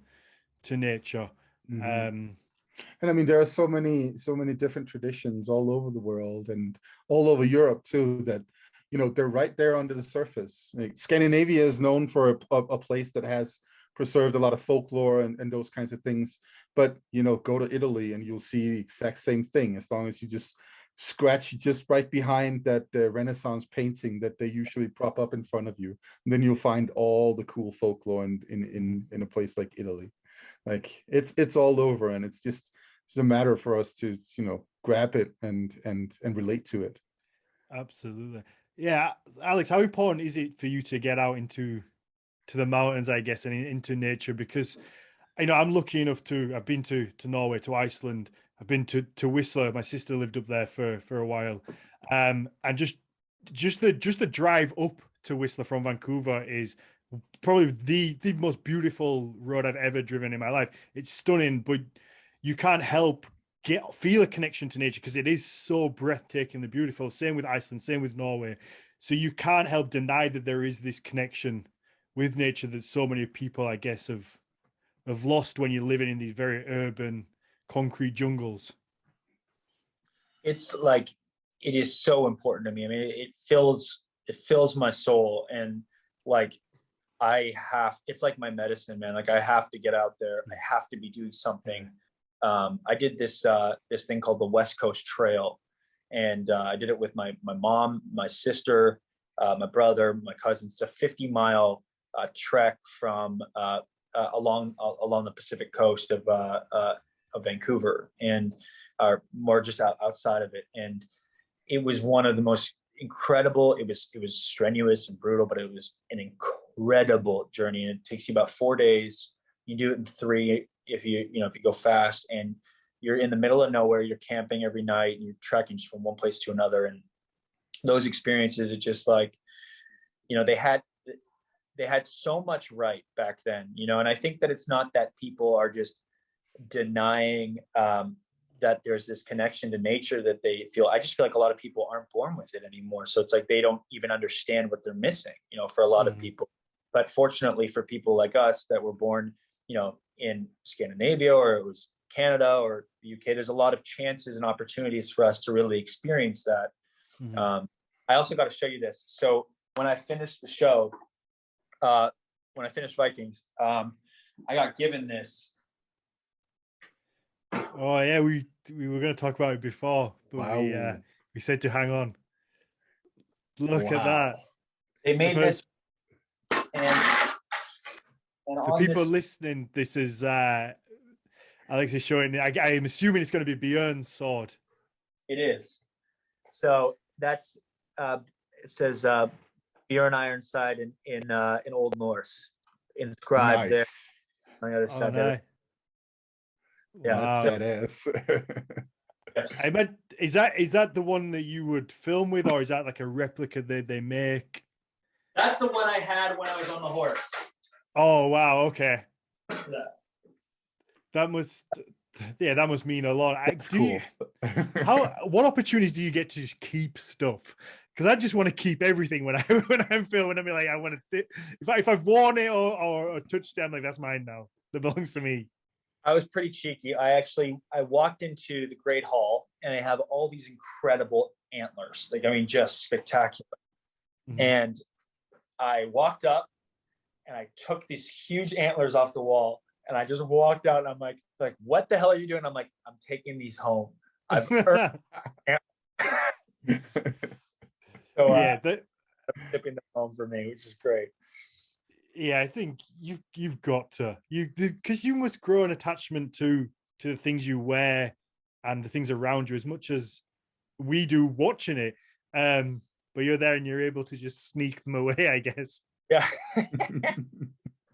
A: to nature.
B: And I mean, there are so many different traditions all over the world and all over Europe too, that, you know, they're right there under the surface. Like, Scandinavia is known for a place that has preserved a lot of folklore and those kinds of things. But, you know, go to Italy and you'll see the exact same thing, as long as you just scratch just right behind that Renaissance painting that they usually prop up in front of you. And then you'll find all the cool folklore in a place like Italy. Like, it's all over, and it's a matter for us to, you know, grab it and relate to it.
A: Absolutely. Yeah. Alex, how important is it for you to get out into the mountains, I guess, and into nature? Because, you know, I'm lucky enough I've been to Norway, to Iceland. I've been to Whistler. My sister lived up there for a while. And just the drive up to Whistler from Vancouver is probably the most beautiful road I've ever driven in my life. It's stunning, but you can't help feel a connection to nature because it is so breathtakingly beautiful. Same with Iceland, same with Norway. So you can't help deny that there is this connection with nature that so many people, I guess, have lost when you're living in these very urban concrete jungles.
C: It's like, it is so important to me. I mean, it fills my soul, and like, it's like my medicine, man. Like, I have to get out there. I have to be doing something. I did this thing called the West Coast Trail, and I did it with my mom, my sister, my brother, my cousins. It's a 50-mile trek from along the Pacific coast of Vancouver, and more just outside of it. And it was one of the most incredible. It was strenuous and brutal, but it was an incredible journey. And it takes you about 4 days. You do it in 3 if you go fast, and you're in the middle of nowhere. You're camping every night, and you're trekking just from one place to another. And those experiences are just like, you know, they had so much right back then, you know. And I think that it's not that people are just denying that there's this connection to nature that they feel. I just feel like a lot of people aren't born with it anymore. So it's like they don't even understand what they're missing, you know, for a lot of people. But fortunately for people like us that were born, you know, in Scandinavia, or it was Canada or the UK, there's a lot of chances and opportunities for us to really experience that. I also got to show you this. So when I finished the show, when I finished Vikings, I got given this.
A: Oh yeah, we were going to talk about it before, but
B: Wow.
A: we said to hang on. Look at that.
C: They made this, and
A: for people listening, this is Alex is showing. I'm assuming it's going to be Bjorn's sword.
C: It is. So that's it says Bjorn Ironside in Old Norse, inscribed there on the other side.
A: Nice.
C: Yeah,
A: wow.
B: That's badass.
A: I meant, is that the one that you would film with, or is that like a replica that they make?
C: That's the one I had when I was on the horse.
A: Oh wow, okay.
C: Yeah.
A: That must mean a lot.
B: That's cool.
A: What opportunities do you get to just keep stuff? Because I just want to keep everything when I'm filming. I mean, like I want to, if I've worn it or touched it, I'm like, that's mine now. That belongs to me.
C: I was pretty cheeky. I walked into the Great Hall and they have all these incredible antlers. Like, I mean, just spectacular.
A: Mhm.
C: And I walked up and I took these huge antlers off the wall and I just walked out and I'm like, what the hell are you doing? I'm like, I'm taking these home. I've earned so
A: Yeah,
C: I'm shipping them home for me, which is great.
A: yeah, I think you've got to because you must grow an attachment to the things you wear and the things around you as much as we do watching it. But you're there and you're able to just sneak them away, I guess.
C: Yeah.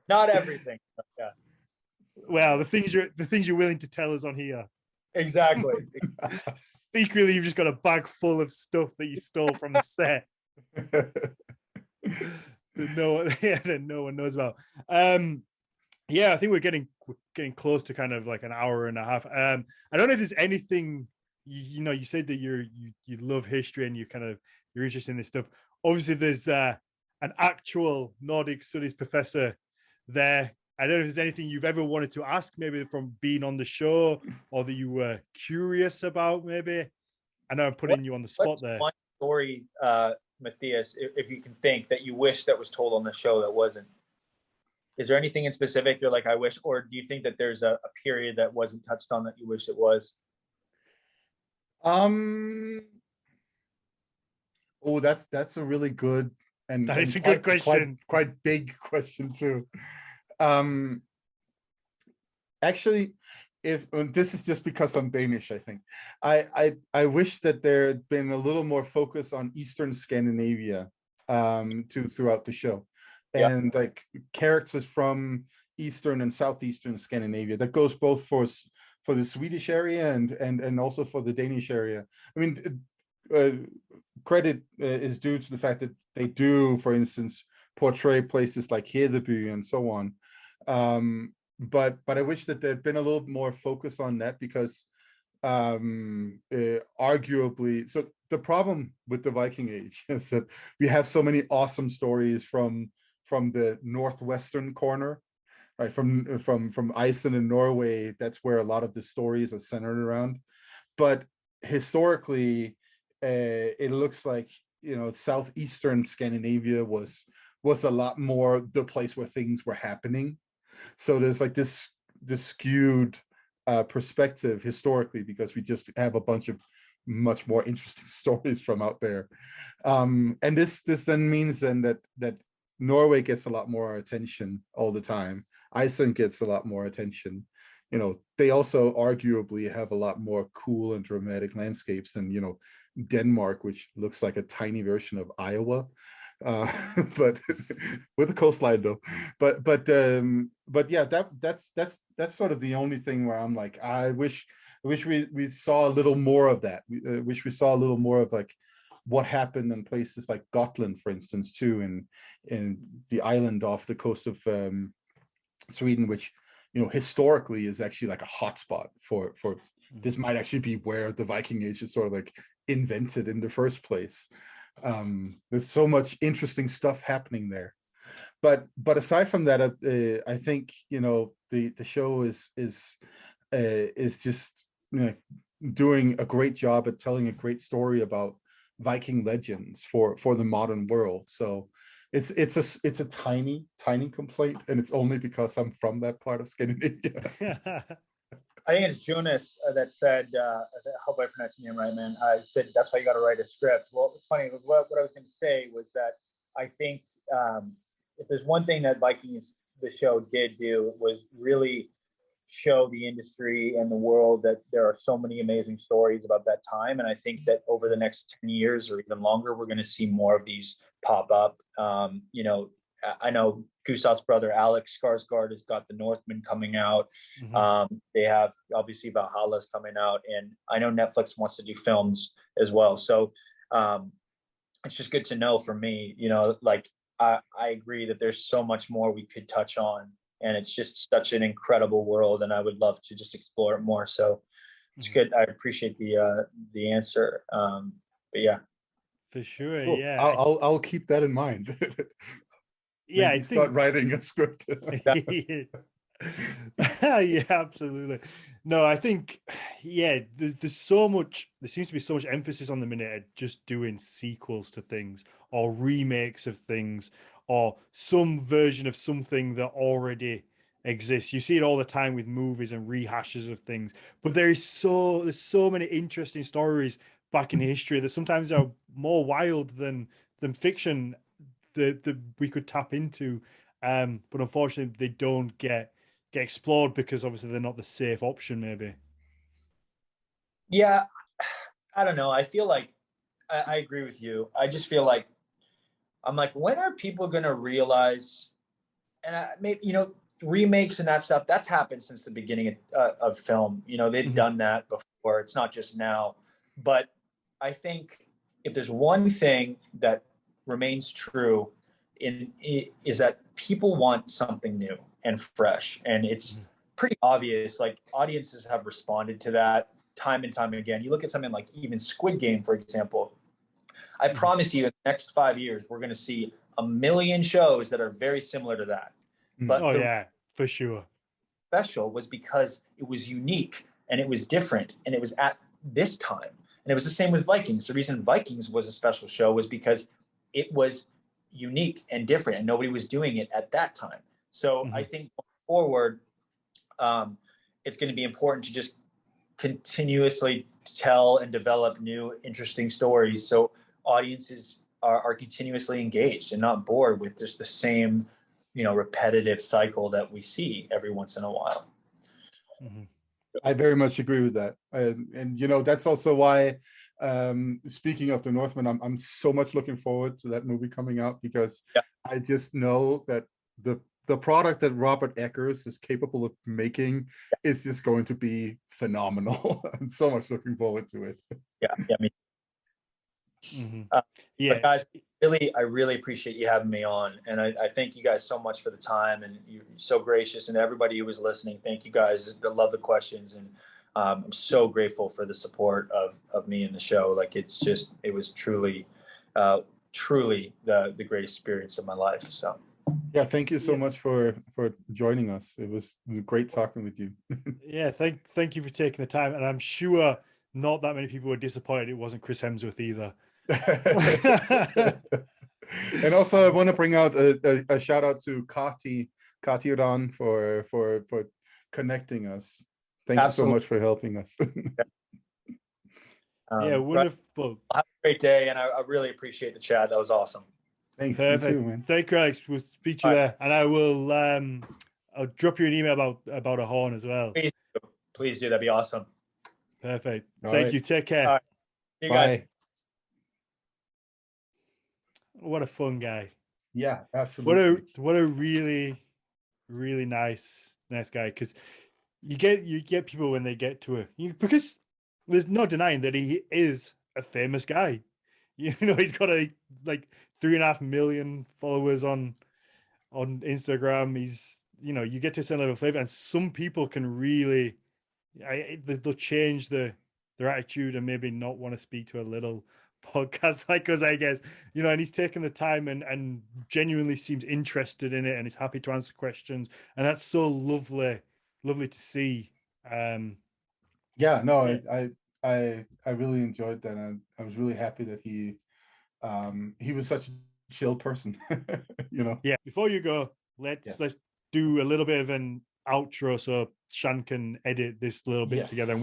C: Not everything. Yeah.
A: Well, the things you're willing to tell us on here.
C: Exactly.
A: Secretly, you've just got a bag full of stuff that you stole from the set. that no one knows about. Yeah, I think we're getting close to kind of like an hour and a half. I don't know if there's anything you said that you love history and you're interested in this stuff. Obviously, there's an actual Nordic studies professor there. I don't know if there's anything you've ever wanted to ask, maybe from being on the show, or that you were curious about. Maybe I know I'm putting you on the spot there.
C: One story, Matthias, if you can think, that you wish that was told on the show that wasn't. Is there anything in specific you're like, I wish, or do you think that there's a period that wasn't touched on that you wish it was?
B: Oh, that's a really good and
A: That is a
B: quite,
A: good question.
B: quite big question too. Actually, if this is just because I'm Danish, I think I wish that there had been a little more focus on Eastern Scandinavia throughout the show, and like characters from Eastern and Southeastern Scandinavia. That goes both for the Swedish area and also for the Danish area. I mean, credit is due to the fact that they do, for instance, portray places like Hedeby and so on. But I wish that there'd been a little more focus on that, because arguably, so the problem with the Viking Age is that we have so many awesome stories from the northwestern corner, right? From Iceland and Norway. That's where a lot of the stories are centered around. But historically, it looks like, southeastern Scandinavia was a lot more the place where things were happening. So there's like this skewed perspective historically, because we just have a bunch of much more interesting stories from out there. And this then means then that Norway gets a lot more attention all the time. Iceland gets a lot more attention. They also arguably have a lot more cool and dramatic landscapes than, Denmark, which looks like a tiny version of Iowa. But with the coastline though. But yeah, that's sort of the only thing where I'm like, I wish we saw a little more of that. We wish we saw a little more of like what happened in places like Gotland, for instance, too, in the island off the coast of Sweden, which historically is actually like a hotspot for this. Might actually be where the Viking Age is sort of like invented in the first place. There's so much interesting stuff happening there, but aside from that, I think the show is just doing a great job at telling a great story about Viking legends for the modern world. So it's a tiny complaint, and it's only because I'm from that part of Scandinavia.
C: I think it's Jonas that said, I hope I pronounced your name right, man. I said, that's why you got to write a script. Well, it's funny. What I was going to say was that I think if there's one thing that Vikings, the show, did do, was really show the industry and the world that there are so many amazing stories about that time. And I think that over the next 10 years or even longer, we're going to see more of these pop up. I know Gustav's brother Alex Skarsgård has got the Northman coming out. Mm-hmm. They have obviously Valhalla's coming out, and I know Netflix wants to do films as well. So it's just good to know for me. Like I agree that there's so much more we could touch on, and it's just such an incredible world, and I would love to just explore it more. So it's good. I appreciate the answer. But yeah,
A: For sure.
B: Cool.
A: Yeah.
B: I'll keep that in mind.
A: Yeah,
B: Maybe start writing a script.
A: Yeah, absolutely. No, I think, yeah, there's so much, there seems to be so much emphasis on the minute at just doing sequels to things or remakes of things or some version of something that already exists. You see it all the time with movies and rehashes of things, but there's so many interesting stories back in history that sometimes are more wild than fiction that we could tap into. But unfortunately they don't get explored because obviously they're not the safe option, maybe.
C: yeah. I don't know. I feel like I agree with you. I just feel like I'm like, when are people gonna realize? And maybe remakes and that stuff that's happened since the beginning of film. They've done that before. It's not just now. But I think if there's one thing that remains true is that people want something new and fresh, and it's pretty obvious. Like, audiences have responded to that time and time again. You look at something like even Squid Game, for example. I promise you, in the next 5 years, we're going to see a million shows that are very similar to that. But
A: yeah, for sure.
C: Special was because it was unique and it was different and it was at this time. And it was the same with Vikings. The reason Vikings was a special show was because it was unique and different, and nobody was doing it at that time. So I think going forward, it's going to be important to just continuously tell and develop new, interesting stories, so audiences are continuously engaged and not bored with just the same, repetitive cycle that we see every once in a while.
B: I very much agree with that, and that's also why, speaking of the Northman, I'm so much looking forward to that movie coming out, because I just know that the product that Robert Eggers is capable of making is just going to be phenomenal. I'm so much looking forward to it.
C: Yeah, me. But guys, I really appreciate you having me on, and I thank you guys so much for the time, and you're so gracious, and everybody who was listening, thank you guys. I love the questions, and I'm so grateful for the support of me in the show. Like, it was truly the greatest experience of my life. So
B: yeah, thank you so much for joining us. It was great talking with you.
A: Yeah, thank you for taking the time, and I'm sure not that many people were disappointed it wasn't Chris Hemsworth either.
B: And also I want to bring out a shout out to Kati Udan for connecting us. Thank you so much for helping us.
A: Yeah, wonderful.
C: Have a great day, and I really appreciate the chat. That was awesome.
B: Thanks.
A: Perfect.
B: You too, man.
A: Thank you, Alex. We'll speak to you there, and I will I'll drop you an email about a horn as well.
C: Please do. That'd be awesome.
A: Perfect. Thank you. Take care.
C: All right. See you
B: Bye.
C: guys.
A: What a fun guy.
B: Yeah, absolutely.
A: What a really nice guy, because you get people when they get to because there's no denying that he is a famous guy. He's got like 3.5 million followers on Instagram. He's you get to a certain level of flavor, and some people can really they'll change their attitude and maybe not want to speak to a little podcast like us, I guess. And he's taken the time and genuinely seems interested in it, and he's happy to answer questions, and that's so lovely to see.
B: Yeah, no, I really enjoyed that, and I was really happy that he was such a chill person.
A: Yeah, before you go, let's do a little bit of an outro so Shan can edit this little bit together, and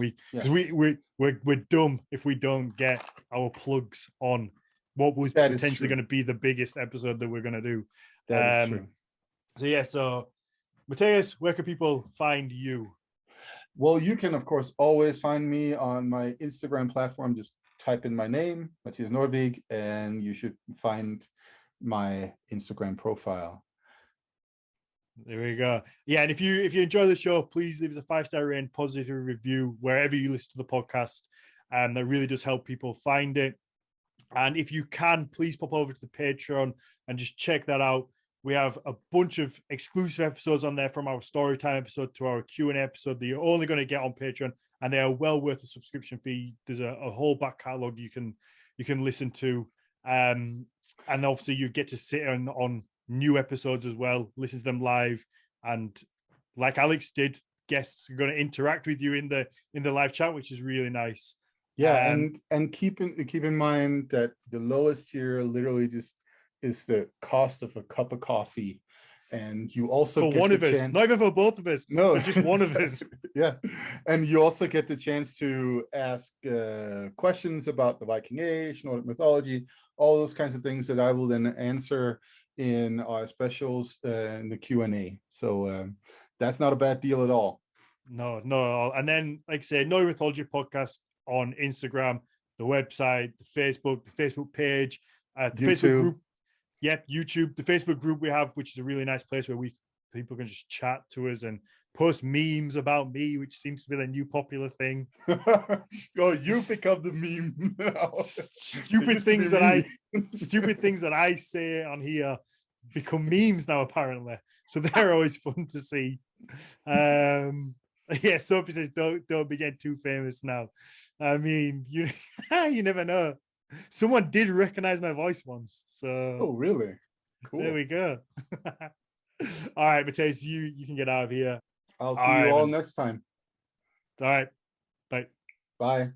A: we're dumb if we don't get our plugs on what was potentially going to be the biggest episode that we're going to do.
B: That is true.
A: So Matthias, where can people find you?
B: Well, you can of course always find me on my Instagram platform. Just type in my name, Mathias Ludwig, and you should find my Instagram profile.
A: There we go. Yeah, and if you enjoy the show, please leave us a 5-star rating, positive review wherever you listen to the podcast. That really does help people find it. And if you can, please pop over to the Patreon and just check that out. We have a bunch of exclusive episodes on there, from our storytime episode to our Q&A episode, that you're only going to get on Patreon, and they are well worth a subscription fee. There's a whole back catalog you can listen to, and obviously you get to sit on new episodes as well, listen to them live, and like Alex did, guests are going to interact with you in the live chat, which is really nice.
B: Yeah, and keep in mind that the lowest tier literally just is the cost of a cup of coffee, and you also
A: for
B: get
A: one
B: the
A: of us,
B: chance,
A: not even for both of us,
B: no,
A: for just one of us.
B: Yeah, and you also get the chance to ask questions about the Viking Age, Nordic mythology, all those kinds of things that I will then answer in our specials in the Q&A. So that's not a bad deal at all.
A: No. And then, like I say, Nordic Mythology podcast on Instagram, the website, the Facebook page, the
B: YouTube.
A: Facebook group. Yep, YouTube, the Facebook group we have, which is a really nice place where people can just chat to us and post memes about me, which seems to be the new popular thing.
B: Oh, you become the meme now.
A: Stupid things that I say on here become memes now, apparently. So they're always fun to see. Yeah, Sophie says don't be getting too famous now. I mean, you never know. Someone did recognize my voice once. So
B: oh, really? Cool.
A: There we go. All right, Matthias, you can get out of here.
B: I'll see you all next time.
A: All right. Bye.
B: Bye.